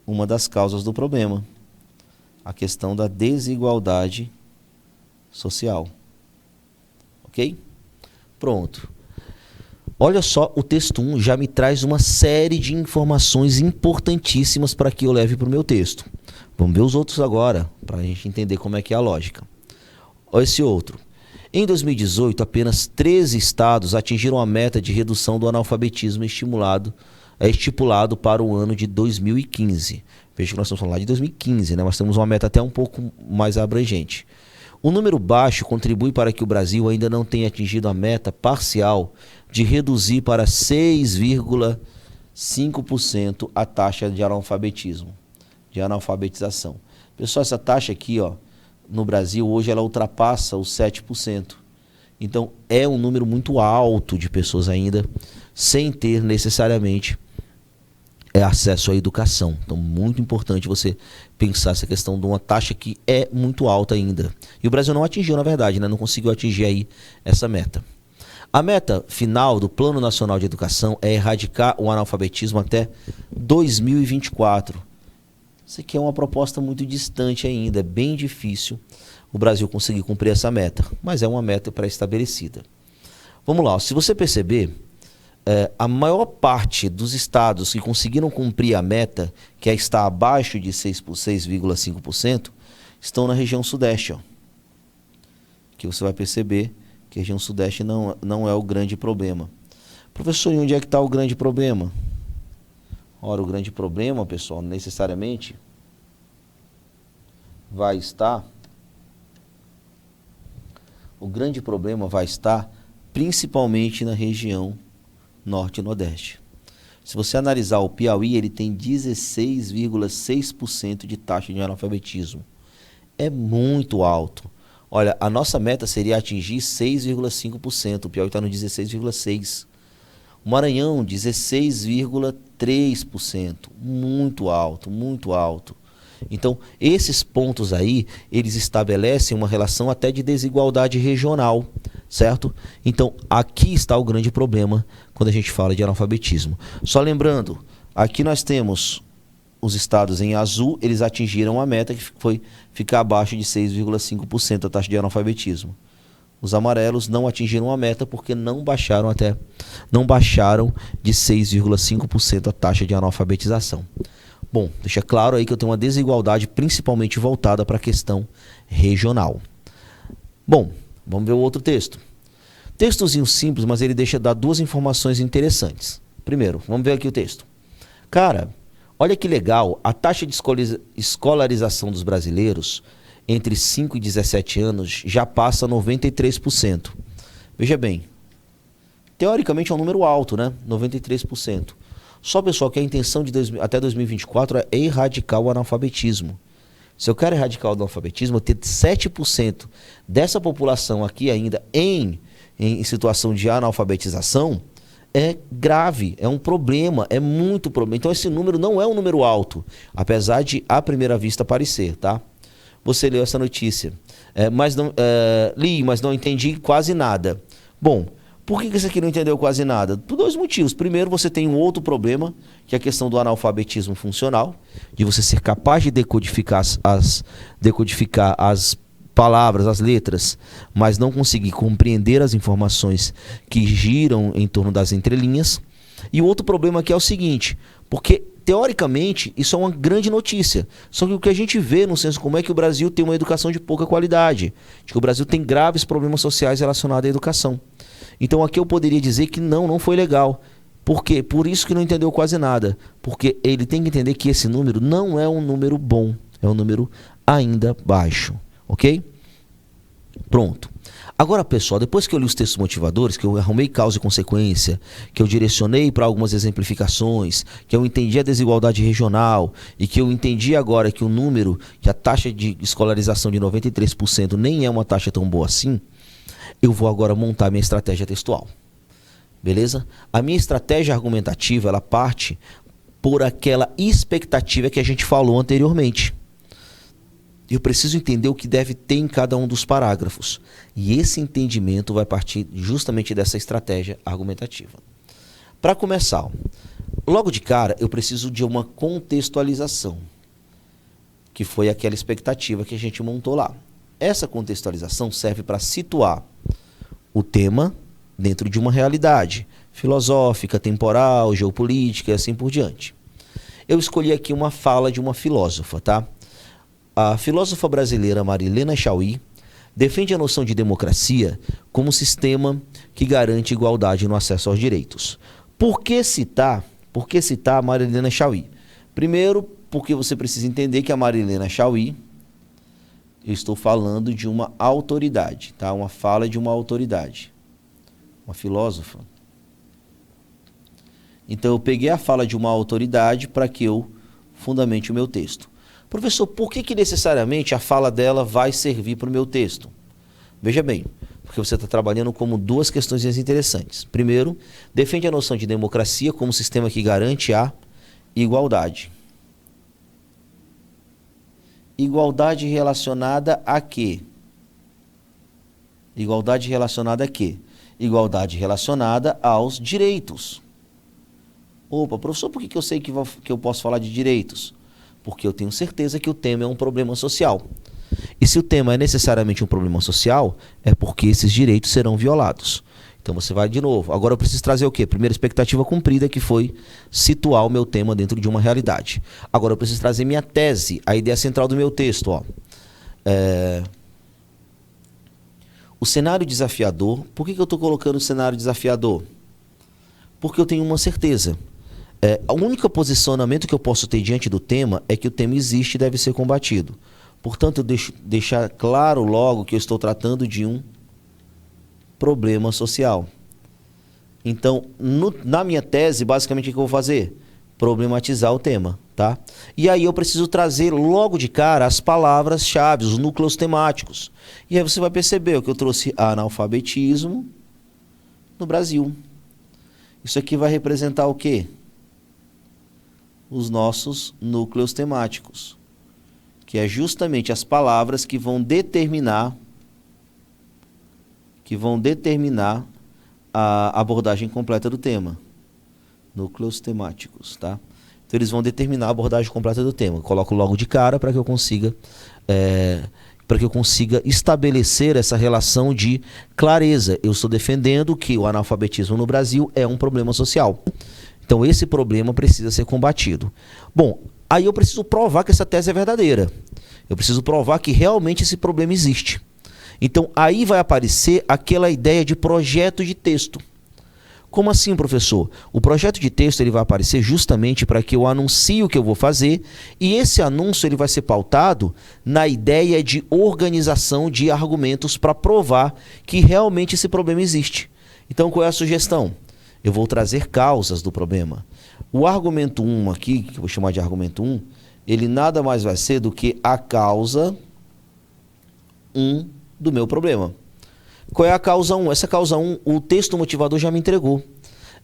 uma das causas do problema. A questão da desigualdade social. Ok? Pronto. Olha só, o texto 1 já me traz uma série de informações importantíssimas para que eu leve para o meu texto. Vamos ver os outros agora, para a gente entender como é que é a lógica. Olha esse outro. Em 2018, apenas 13 estados atingiram a meta de redução do analfabetismo estipulado para o ano de 2015. Veja que nós estamos falando lá de 2015, né? Mas temos uma meta até um pouco mais abrangente. O número baixo contribui para que o Brasil ainda não tenha atingido a meta parcial de reduzir para 6,5% a taxa de analfabetismo, de analfabetização. Pessoal, essa taxa aqui, ó, no Brasil, hoje ela ultrapassa os 7%. Então, é um número muito alto de pessoas ainda sem ter necessariamente acesso à educação. Então, muito importante você pensar essa questão de uma taxa que é muito alta ainda. E o Brasil não atingiu, na verdade, né? Não conseguiu atingir aí essa meta. A meta final do Plano Nacional de Educação é erradicar o analfabetismo até 2024. Isso aqui é uma proposta muito distante ainda, é bem difícil o Brasil conseguir cumprir essa meta, mas é uma meta pré-estabelecida. Vamos lá, se você perceber, a maior parte dos estados que conseguiram cumprir a meta, que é estar abaixo de 6,5%, estão na região sudeste. Ó. Que você vai perceber que a região sudeste não é o grande problema. Professor, e onde é que está o grande problema? Ora, o grande problema, pessoal, necessariamente vai estar... O grande problema vai estar principalmente na região norte e nordeste. Se você analisar o Piauí, ele tem 16,6% de taxa de analfabetismo. É muito alto. Olha, a nossa meta seria atingir 6,5%. O Piauí está no 16,6%. O Maranhão, 16,3%. Muito alto, muito alto. Então, esses pontos aí, eles estabelecem uma relação até de desigualdade regional, certo? Então, aqui está o grande problema quando a gente fala de analfabetismo. Só lembrando, aqui nós temos os estados em azul, eles atingiram a meta que foi ficar abaixo de 6,5% a taxa de analfabetismo. Os amarelos não atingiram a meta porque não baixaram de 6,5% a taxa de analfabetização. Bom, deixa claro aí que eu tenho uma desigualdade principalmente voltada para a questão regional. Bom, vamos ver o outro texto. Textozinho simples, mas ele dar duas informações interessantes. Primeiro, vamos ver aqui o texto. Cara, olha que legal, a taxa de escolarização dos brasileiros entre 5 e 17 anos já passa 93%. Veja bem, teoricamente é um número alto, né? 93%. Só, pessoal, que a intenção até 2024 é erradicar o analfabetismo. Se eu quero erradicar o analfabetismo, eu ter 7% dessa população aqui ainda em situação de analfabetização, é grave, é um problema, é muito problema. Então esse número não é um número alto, apesar de à primeira vista parecer, tá? Você leu essa notícia, li, mas não entendi quase nada. Bom, por que você aqui não entendeu quase nada? Por dois motivos. Primeiro, você tem um outro problema, que é a questão do analfabetismo funcional, de você ser capaz de decodificar as palavras, as letras, mas não conseguir compreender as informações que giram em torno das entrelinhas. E o outro problema aqui é o seguinte, porque teoricamente isso é uma grande notícia, só que o que a gente vê no senso comum é que o Brasil tem uma educação de pouca qualidade, de que o Brasil tem graves problemas sociais relacionados à educação. Então aqui eu poderia dizer que não foi legal. Por quê? Por isso que não entendeu quase nada, porque ele tem que entender que esse número não é um número bom, é um número ainda baixo. Ok? Pronto. Agora, pessoal, depois que eu li os textos motivadores, que eu arrumei causa e consequência, que eu direcionei para algumas exemplificações, que eu entendi a desigualdade regional e que eu entendi agora que o número, que a taxa de escolarização de 93% nem é uma taxa tão boa assim, eu vou agora montar minha estratégia textual. Beleza? A minha estratégia argumentativa, ela parte por aquela expectativa que a gente falou anteriormente. Eu preciso entender o que deve ter em cada um dos parágrafos. E esse entendimento vai partir justamente dessa estratégia argumentativa. Para começar, logo de cara, eu preciso de uma contextualização, que foi aquela expectativa que a gente montou lá. Essa contextualização serve para situar o tema dentro de uma realidade filosófica, temporal, geopolítica e assim por diante. Eu escolhi aqui uma fala de uma filósofa, tá? A filósofa brasileira Marilena Chaui, defende a noção de democracia como sistema que garante igualdade no acesso aos direitos. Por que citar a Marilena Chaui? Primeiro, porque você precisa entender que a Marilena Chaui, eu estou falando de uma autoridade, tá? Uma fala de uma autoridade, uma filósofa. Então eu peguei a fala de uma autoridade para que eu fundamente o meu texto. Professor, por que necessariamente a fala dela vai servir para o meu texto? Veja bem, porque você está trabalhando como duas questões interessantes. Primeiro, defende a noção de democracia como sistema que garante a igualdade. Igualdade relacionada a quê? Igualdade relacionada a quê? Igualdade relacionada aos direitos. Opa, professor, por que eu sei que eu posso falar de direitos? Porque eu tenho certeza que o tema é um problema social. E se o tema é necessariamente um problema social, é porque esses direitos serão violados. Então você vai de novo. Agora eu preciso trazer o quê? Primeira expectativa cumprida, que foi situar o meu tema dentro de uma realidade. Agora eu preciso trazer minha tese, a ideia central do meu texto. Ó. O cenário desafiador. Por que eu estou colocando o cenário desafiador? Porque eu tenho uma certeza. O único posicionamento que eu posso ter diante do tema é que o tema existe e deve ser combatido. Portanto, eu deixar claro logo que eu estou tratando de um problema social. Então, na minha tese, basicamente, o que eu vou fazer? Problematizar o tema, tá? E aí eu preciso trazer logo de cara as palavras-chave, os núcleos temáticos. E aí você vai perceber que eu trouxe analfabetismo no Brasil. Isso aqui vai representar o quê? Os nossos núcleos temáticos, que é justamente as palavras que vão determinar a abordagem completa do tema. Núcleos temáticos, tá? Então eles vão determinar a abordagem completa do tema. Eu coloco logo de cara para que eu consiga estabelecer essa relação de clareza. Eu estou defendendo que o analfabetismo no Brasil é um problema social. Então esse problema precisa ser combatido. Bom, aí eu preciso provar que essa tese é verdadeira. Eu preciso provar que realmente esse problema existe. Então aí vai aparecer aquela ideia de projeto de texto. Como assim, professor? O projeto de texto ele vai aparecer justamente para que eu anuncie o que eu vou fazer, e esse anúncio ele vai ser pautado na ideia de organização de argumentos para provar que realmente esse problema existe. Então qual é a sugestão? Eu vou trazer causas do problema. O argumento 1 aqui, que eu vou chamar de argumento 1, ele nada mais vai ser do que a causa 1 do meu problema. Qual é a causa 1? Essa causa 1, o texto motivador já me entregou.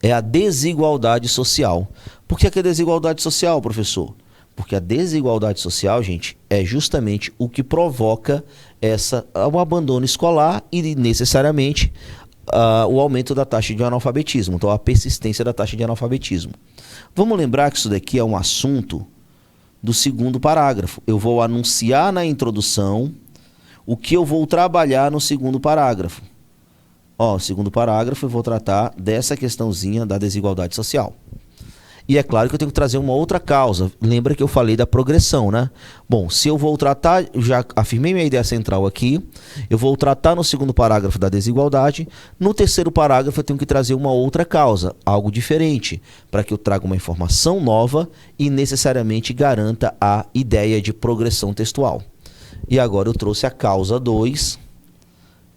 É a desigualdade social. Por que a desigualdade social, professor? Porque a desigualdade social, gente, é justamente o que provoca o abandono escolar e, necessariamente, o aumento da taxa de analfabetismo. Então, a persistência da taxa de analfabetismo. Vamos lembrar que isso daqui é um assunto do segundo parágrafo. Eu vou anunciar na introdução o que eu vou trabalhar no segundo parágrafo. No segundo parágrafo eu vou tratar dessa questãozinha da desigualdade social. E é claro que eu tenho que trazer uma outra causa. Lembra que eu falei da progressão, né? Bom, se eu vou tratar, já afirmei minha ideia central aqui, eu vou tratar no segundo parágrafo da desigualdade. No terceiro parágrafo eu tenho que trazer uma outra causa, algo diferente, para que eu traga uma informação nova e necessariamente garanta a ideia de progressão textual. E agora eu trouxe a causa 2.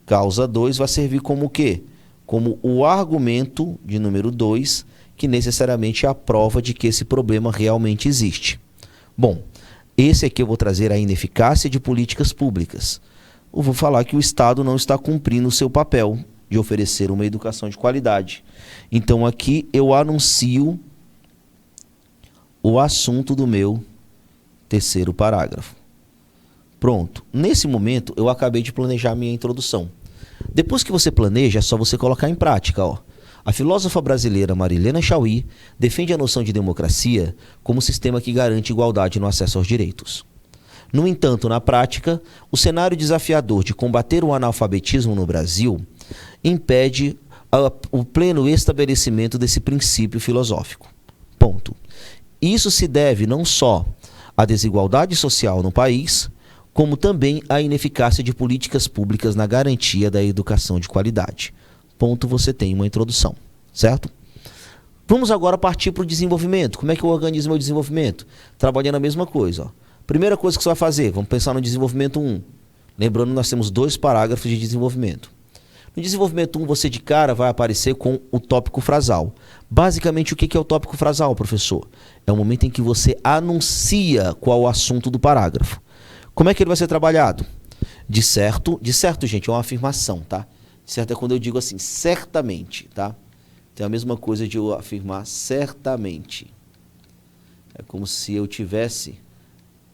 Causa 2 vai servir como o quê? Como o argumento de número 2, que necessariamente é a prova de que esse problema realmente existe. Bom, esse aqui eu vou trazer a ineficácia de políticas públicas. Eu vou falar que o Estado não está cumprindo o seu papel de oferecer uma educação de qualidade. Então aqui eu anuncio o assunto do meu terceiro parágrafo. Pronto. Nesse momento eu acabei de planejar minha introdução. Depois que você planeja, é só você colocar em prática, ó. A filósofa brasileira Marilena Chaui defende a noção de democracia como sistema que garante igualdade no acesso aos direitos. No entanto, na prática, o cenário desafiador de combater o analfabetismo no Brasil impede o pleno estabelecimento desse princípio filosófico. Ponto. Isso se deve não só à desigualdade social no país, como também a ineficácia de políticas públicas na garantia da educação de qualidade. Ponto, você tem uma introdução, certo? Vamos agora partir para o desenvolvimento. Como é que eu organizo meu desenvolvimento? Trabalhando a mesma coisa. Ó. Primeira coisa que você vai fazer, vamos pensar no desenvolvimento 1. Lembrando, nós temos 2 parágrafos de desenvolvimento. No desenvolvimento 1, você de cara vai aparecer com o tópico frasal. Basicamente, o que é o tópico frasal, professor? É o momento em que você anuncia qual o assunto do parágrafo. Como é que ele vai ser trabalhado? De certo, gente, é uma afirmação, tá? De certo é quando eu digo assim, certamente, tá? Então é a mesma coisa de eu afirmar certamente. É como se eu estivesse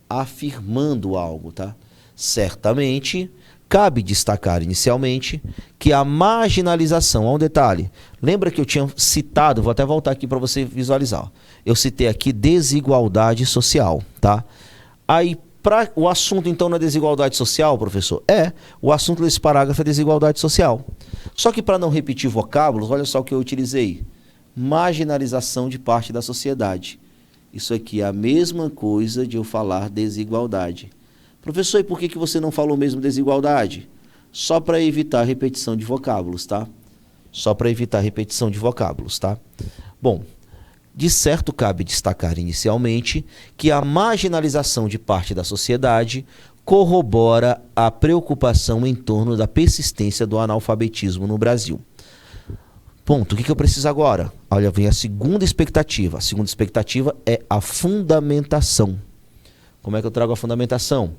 afirmando algo, tá? Certamente, cabe destacar inicialmente que a marginalização, ó, um detalhe, lembra que eu tinha citado, vou até voltar aqui para você visualizar, ó. Eu citei aqui desigualdade social, tá? Aí, o assunto, então, não é desigualdade social, professor? O assunto desse parágrafo é desigualdade social. Só que, para não repetir vocábulos, olha só o que eu utilizei. Marginalização de parte da sociedade. Isso aqui é a mesma coisa de eu falar desigualdade. Professor, e por que você não falou mesmo desigualdade? Só para evitar a repetição de vocábulos, tá? Só para evitar a repetição de vocábulos, tá? Bom, de certo, cabe destacar inicialmente que a marginalização de parte da sociedade corrobora a preocupação em torno da persistência do analfabetismo no Brasil. Ponto. O que eu preciso agora? Olha, vem a segunda expectativa. A segunda expectativa é a fundamentação. Como é que eu trago a fundamentação?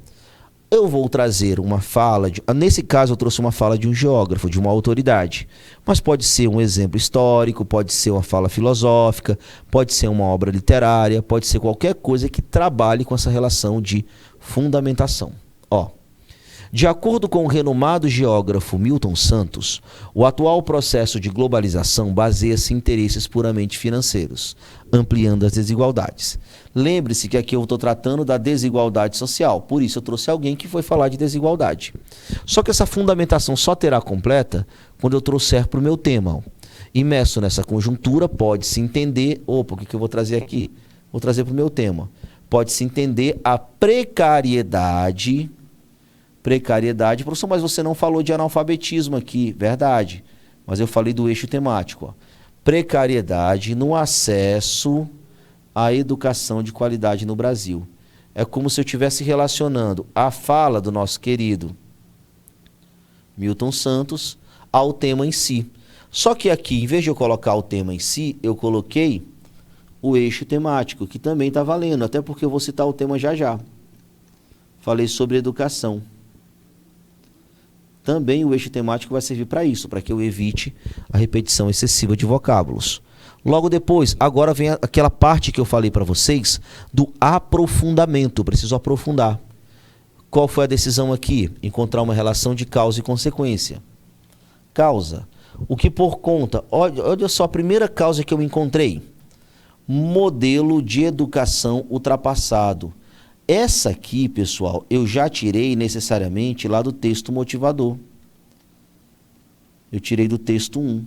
Eu vou trazer uma fala, nesse caso eu trouxe uma fala de um geógrafo, de uma autoridade, mas pode ser um exemplo histórico, pode ser uma fala filosófica, pode ser uma obra literária, pode ser qualquer coisa que trabalhe com essa relação de fundamentação. Ó, de acordo com o renomado geógrafo Milton Santos, o atual processo de globalização baseia-se em interesses puramente financeiros, ampliando as desigualdades. Lembre-se que aqui eu estou tratando da desigualdade social, por isso eu trouxe alguém que foi falar de desigualdade. Só que essa fundamentação só terá completa quando eu trouxer para o meu tema. Imerso nessa conjuntura, pode-se entender... Opa, o que eu vou trazer aqui? Vou trazer para o meu tema. Pode-se entender a precariedade... professor, mas você não falou de analfabetismo aqui, verdade, mas eu falei do eixo temático. Ó. Precariedade no acesso à educação de qualidade no Brasil. É como se eu estivesse relacionando a fala do nosso querido Milton Santos ao tema em si. Só que aqui, em vez de eu colocar o tema em si, eu coloquei o eixo temático, que também está valendo, até porque eu vou citar o tema já já. Falei sobre educação. Também o eixo temático vai servir para isso, para que eu evite a repetição excessiva de vocábulos. Logo depois, agora vem aquela parte que eu falei para vocês do aprofundamento. Eu preciso aprofundar. Qual foi a decisão aqui? Encontrar uma relação de causa e consequência. Causa. O que por conta? Olha só a primeira causa que eu encontrei. Modelo de educação ultrapassado. Essa aqui, pessoal, eu já tirei necessariamente lá do texto motivador. Eu tirei do texto 1.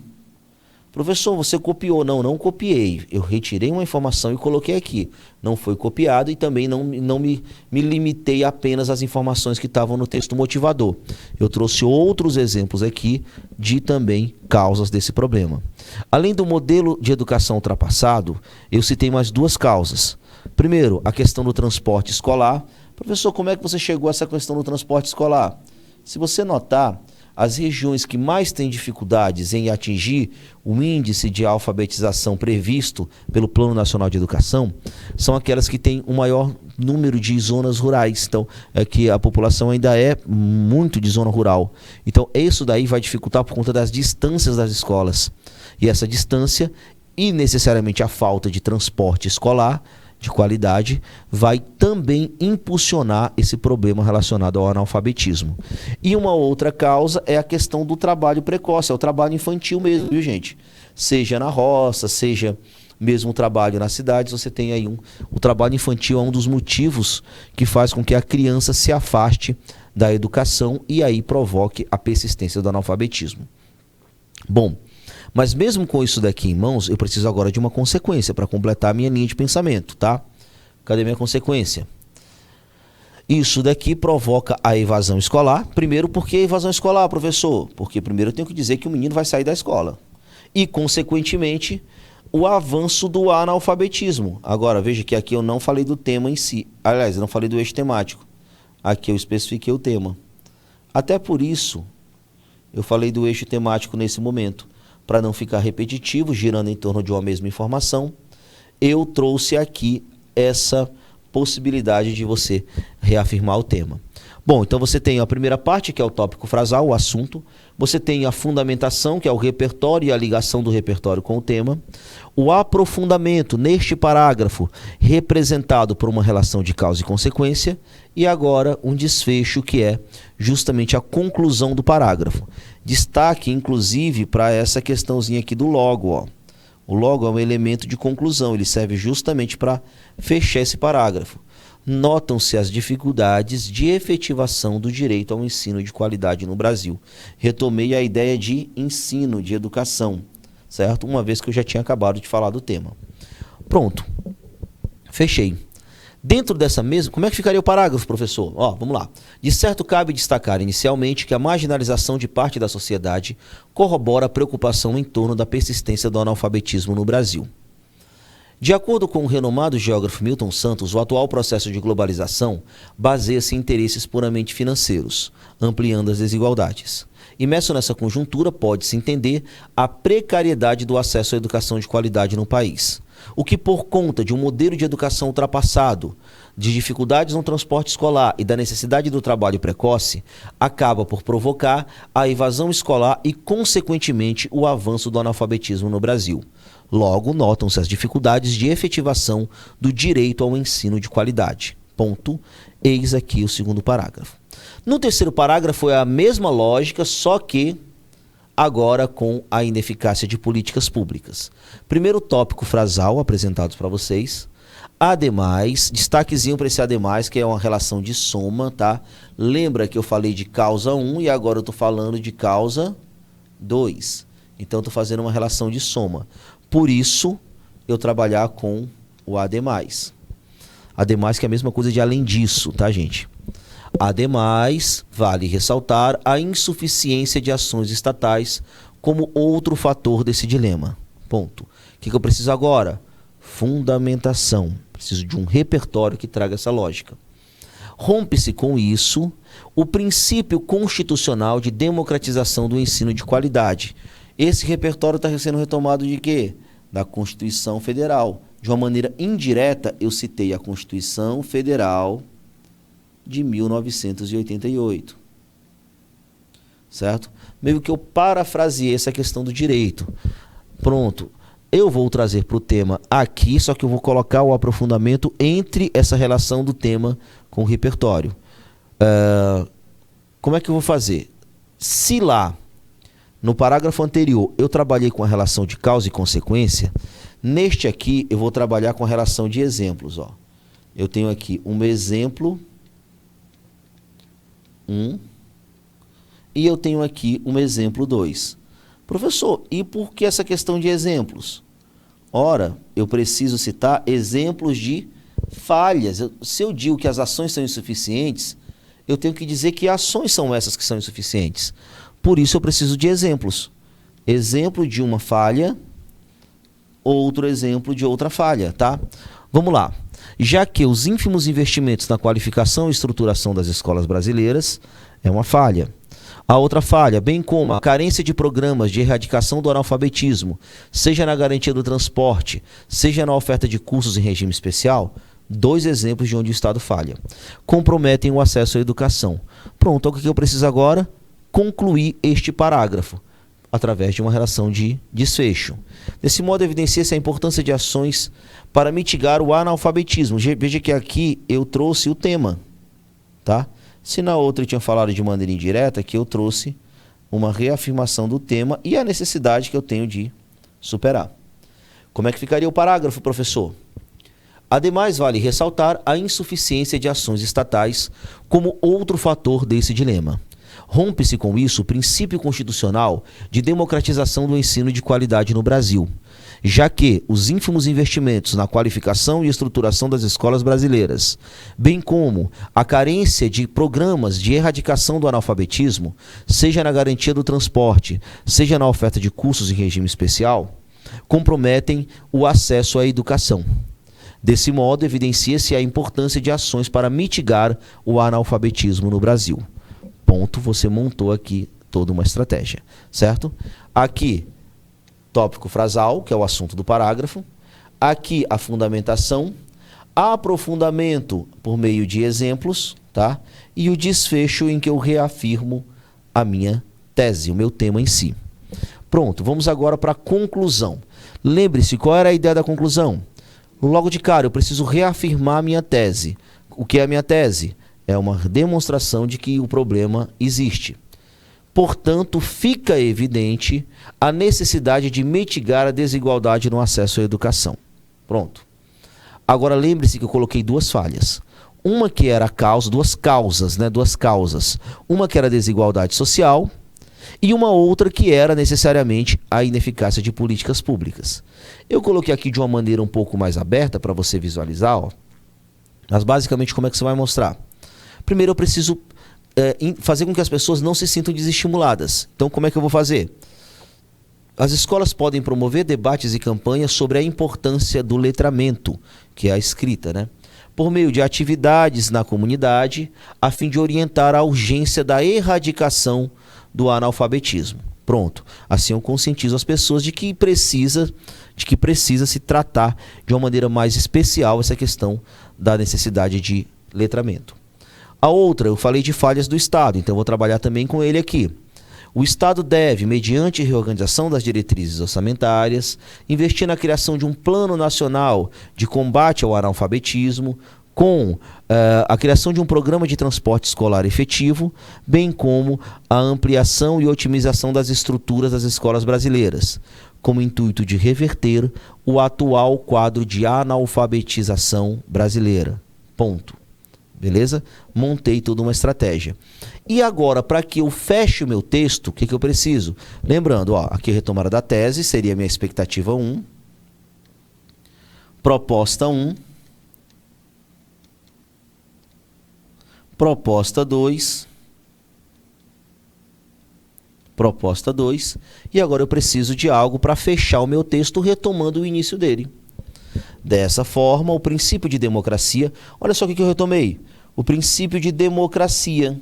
Professor, você copiou? Não, não copiei. Eu retirei uma informação e coloquei aqui. Não foi copiado e também não me limitei apenas às informações que estavam no texto motivador. Eu trouxe outros exemplos aqui de também causas desse problema. Além do modelo de educação ultrapassado, eu citei mais 2 causas. Primeiro, a questão do transporte escolar. Professor, como é que você chegou a essa questão do transporte escolar? Se você notar, as regiões que mais têm dificuldades em atingir o índice de alfabetização previsto pelo Plano Nacional de Educação são aquelas que têm o maior número de zonas rurais. Então, é que a população ainda é muito de zona rural. Então, isso daí vai dificultar por conta das distâncias das escolas. E essa distância e necessariamente a falta de transporte escolar de qualidade, vai também impulsionar esse problema relacionado ao analfabetismo. E uma outra causa é a questão do trabalho precoce, é o trabalho infantil mesmo, viu, gente? Seja na roça, seja mesmo o trabalho nas cidades, você tem aí o trabalho infantil é um dos motivos que faz com que a criança se afaste da educação e aí provoque a persistência do analfabetismo. Bom, mas mesmo com isso daqui em mãos, eu preciso agora de uma consequência para completar a minha linha de pensamento, tá? Cadê minha consequência? Isso daqui provoca a evasão escolar. Primeiro, por que evasão escolar, professor? Porque primeiro eu tenho que dizer que o menino vai sair da escola. E, consequentemente, o avanço do analfabetismo. Agora, veja que aqui eu não falei do tema em si. Aliás, eu não falei do eixo temático. Aqui eu especifiquei o tema. Até por isso, eu falei do eixo temático nesse momento. Para não ficar repetitivo, girando em torno de uma mesma informação, eu trouxe aqui essa possibilidade de você reafirmar o tema. Bom, então você tem a primeira parte, que é o tópico frasal, o assunto. Você tem a fundamentação, que é o repertório e a ligação do repertório com o tema. O aprofundamento neste parágrafo, representado por uma relação de causa e consequência. E agora um desfecho, que é justamente a conclusão do parágrafo. Destaque, inclusive, para essa questãozinha aqui do logo, ó. O logo é um elemento de conclusão, ele serve justamente para fechar esse parágrafo. Notam-se as dificuldades de efetivação do direito ao ensino de qualidade no Brasil. Retomei a ideia de ensino, de educação, certo? Uma vez que eu já tinha acabado de falar do tema. Pronto. Fechei. Dentro dessa mesma, como é que ficaria o parágrafo, professor? Ó, vamos lá. De certo, cabe destacar inicialmente que a marginalização de parte da sociedade corrobora a preocupação em torno da persistência do analfabetismo no Brasil. De acordo com o renomado geógrafo Milton Santos, o atual processo de globalização baseia-se em interesses puramente financeiros, ampliando as desigualdades. Imerso nessa conjuntura, pode-se entender a precariedade do acesso à educação de qualidade no país, o que, por conta de um modelo de educação ultrapassado, de dificuldades no transporte escolar e da necessidade do trabalho precoce, acaba por provocar a evasão escolar e, consequentemente, o avanço do analfabetismo no Brasil. Logo, notam-se as dificuldades de efetivação do direito ao ensino de qualidade. Ponto. Eis aqui o segundo parágrafo. No terceiro parágrafo é a mesma lógica, só que agora com a ineficácia de políticas públicas. Primeiro tópico frasal apresentado para vocês. Ademais, destaquezinho para esse ademais, que é uma relação de soma, tá? Lembra que eu falei de causa 1 e agora eu estou falando de causa 2. Então, estou fazendo uma relação de soma. Por isso, eu trabalhar com o ademais. Ademais que é a mesma coisa de além disso, tá, gente? Ademais, vale ressaltar a insuficiência de ações estatais como outro fator desse dilema. Ponto. O que eu preciso agora? Fundamentação. Preciso de um repertório que traga essa lógica. Rompe-se com isso o princípio constitucional de democratização do ensino de qualidade. Esse repertório está sendo retomado de quê? Da Constituição Federal. De uma maneira indireta, eu citei a Constituição Federal de 1988. Certo? Meio que eu parafraseei essa questão do direito. Pronto. Eu vou trazer para o tema aqui, só que eu vou colocar o aprofundamento entre essa relação do tema com o repertório. Como é que eu vou fazer? Se lá, no parágrafo anterior, eu trabalhei com a relação de causa e consequência, neste aqui eu vou trabalhar com a relação de exemplos. Ó. Eu tenho aqui um exemplo 1 e eu tenho aqui um exemplo 2. Professor, e por que essa questão de exemplos? Ora, eu preciso citar exemplos de falhas. Se eu digo que as ações são insuficientes, eu tenho que dizer que ações são essas que são insuficientes. Por isso eu preciso de exemplos. Exemplo de uma falha, outro exemplo de outra falha, tá? Vamos lá. Já que os ínfimos investimentos na qualificação e estruturação das escolas brasileiras é uma falha. A outra falha, bem como a carência de programas de erradicação do analfabetismo, seja na garantia do transporte, seja na oferta de cursos em regime especial, 2 exemplos de onde o Estado falha. Comprometem o acesso à educação. Pronto, o que eu preciso agora? Concluir este parágrafo, através de uma relação de desfecho. Desse modo, evidencia-se a importância de ações para mitigar o analfabetismo. Veja que aqui eu trouxe o tema, tá? Se na outra eu tinha falado de maneira indireta, aqui eu trouxe uma reafirmação do tema e a necessidade que eu tenho de superar. Como é que ficaria o parágrafo, professor? Ademais, vale ressaltar a insuficiência de ações estatais como outro fator desse dilema. Rompe-se com isso o princípio constitucional de democratização do ensino de qualidade no Brasil, já que os ínfimos investimentos na qualificação e estruturação das escolas brasileiras, bem como a carência de programas de erradicação do analfabetismo, seja na garantia do transporte, seja na oferta de cursos em regime especial, comprometem o acesso à educação. Desse modo, evidencia-se a importância de ações para mitigar o analfabetismo no Brasil. Ponto, você montou aqui toda uma estratégia, certo? Aqui, tópico frasal, que é o assunto do parágrafo. Aqui, a fundamentação, aprofundamento por meio de exemplos, tá? E o desfecho em que eu reafirmo a minha tese, o meu tema em si. Pronto, vamos agora para a conclusão. Lembre-se, qual era a ideia da conclusão? Logo de cara, eu preciso reafirmar a minha tese. O que é a minha tese? É uma demonstração de que o problema existe. Portanto, fica evidente a necessidade de mitigar a desigualdade no acesso à educação. Pronto. Agora, lembre-se que eu coloquei duas falhas. Uma que era a causa, duas causas. Uma que era a desigualdade social e uma outra que era necessariamente a ineficácia de políticas públicas. Eu coloquei aqui de uma maneira um pouco mais aberta para você visualizar, ó. Mas basicamente como é que você vai mostrar? Primeiro eu preciso fazer com que as pessoas não se sintam desestimuladas. Então como é que eu vou fazer? As escolas podem promover debates e campanhas sobre a importância do letramento, que é a escrita, né? Por meio de atividades na comunidade, a fim de orientar a urgência da erradicação do analfabetismo. Pronto. Assim eu conscientizo as pessoas de que precisa se tratar de uma maneira mais especial essa questão da necessidade de letramento. A outra, eu falei de falhas do Estado, então eu vou trabalhar também com ele aqui. O Estado deve, mediante reorganização das diretrizes orçamentárias, investir na criação de um plano nacional de combate ao analfabetismo, com a criação de um programa de transporte escolar efetivo, bem como a ampliação e otimização das estruturas das escolas brasileiras, com o intuito de reverter o atual quadro de analfabetização brasileira. Ponto. Beleza? Montei toda uma estratégia. E agora, para que eu feche o meu texto, o que eu preciso? Lembrando, ó, aqui a retomada da tese seria a minha expectativa 1, proposta 1, proposta 2, proposta 2, e agora eu preciso de algo para fechar o meu texto retomando o início dele. Dessa forma, o princípio de democracia, olha só o que eu retomei, o princípio de democracia.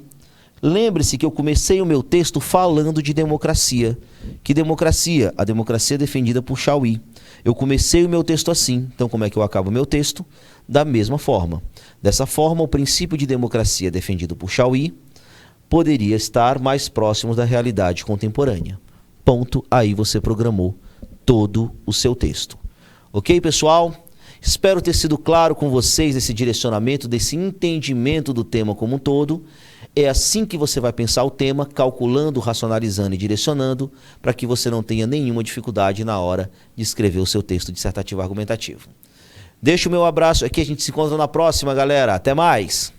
Lembre-se que eu comecei o meu texto falando de democracia. Que democracia? A democracia defendida por Chauí. Eu comecei o meu texto assim, então como é que eu acabo o meu texto? Da mesma forma. Dessa forma, o princípio de democracia defendido por Chauí poderia estar mais próximo da realidade contemporânea. Ponto, aí você programou todo o seu texto. Ok, pessoal? Espero ter sido claro com vocês esse direcionamento, desse entendimento do tema como um todo. É assim que você vai pensar o tema, calculando, racionalizando e direcionando, para que você não tenha nenhuma dificuldade na hora de escrever o seu texto dissertativo argumentativo. Deixo o meu abraço aqui, a gente se encontra na próxima, galera. Até mais!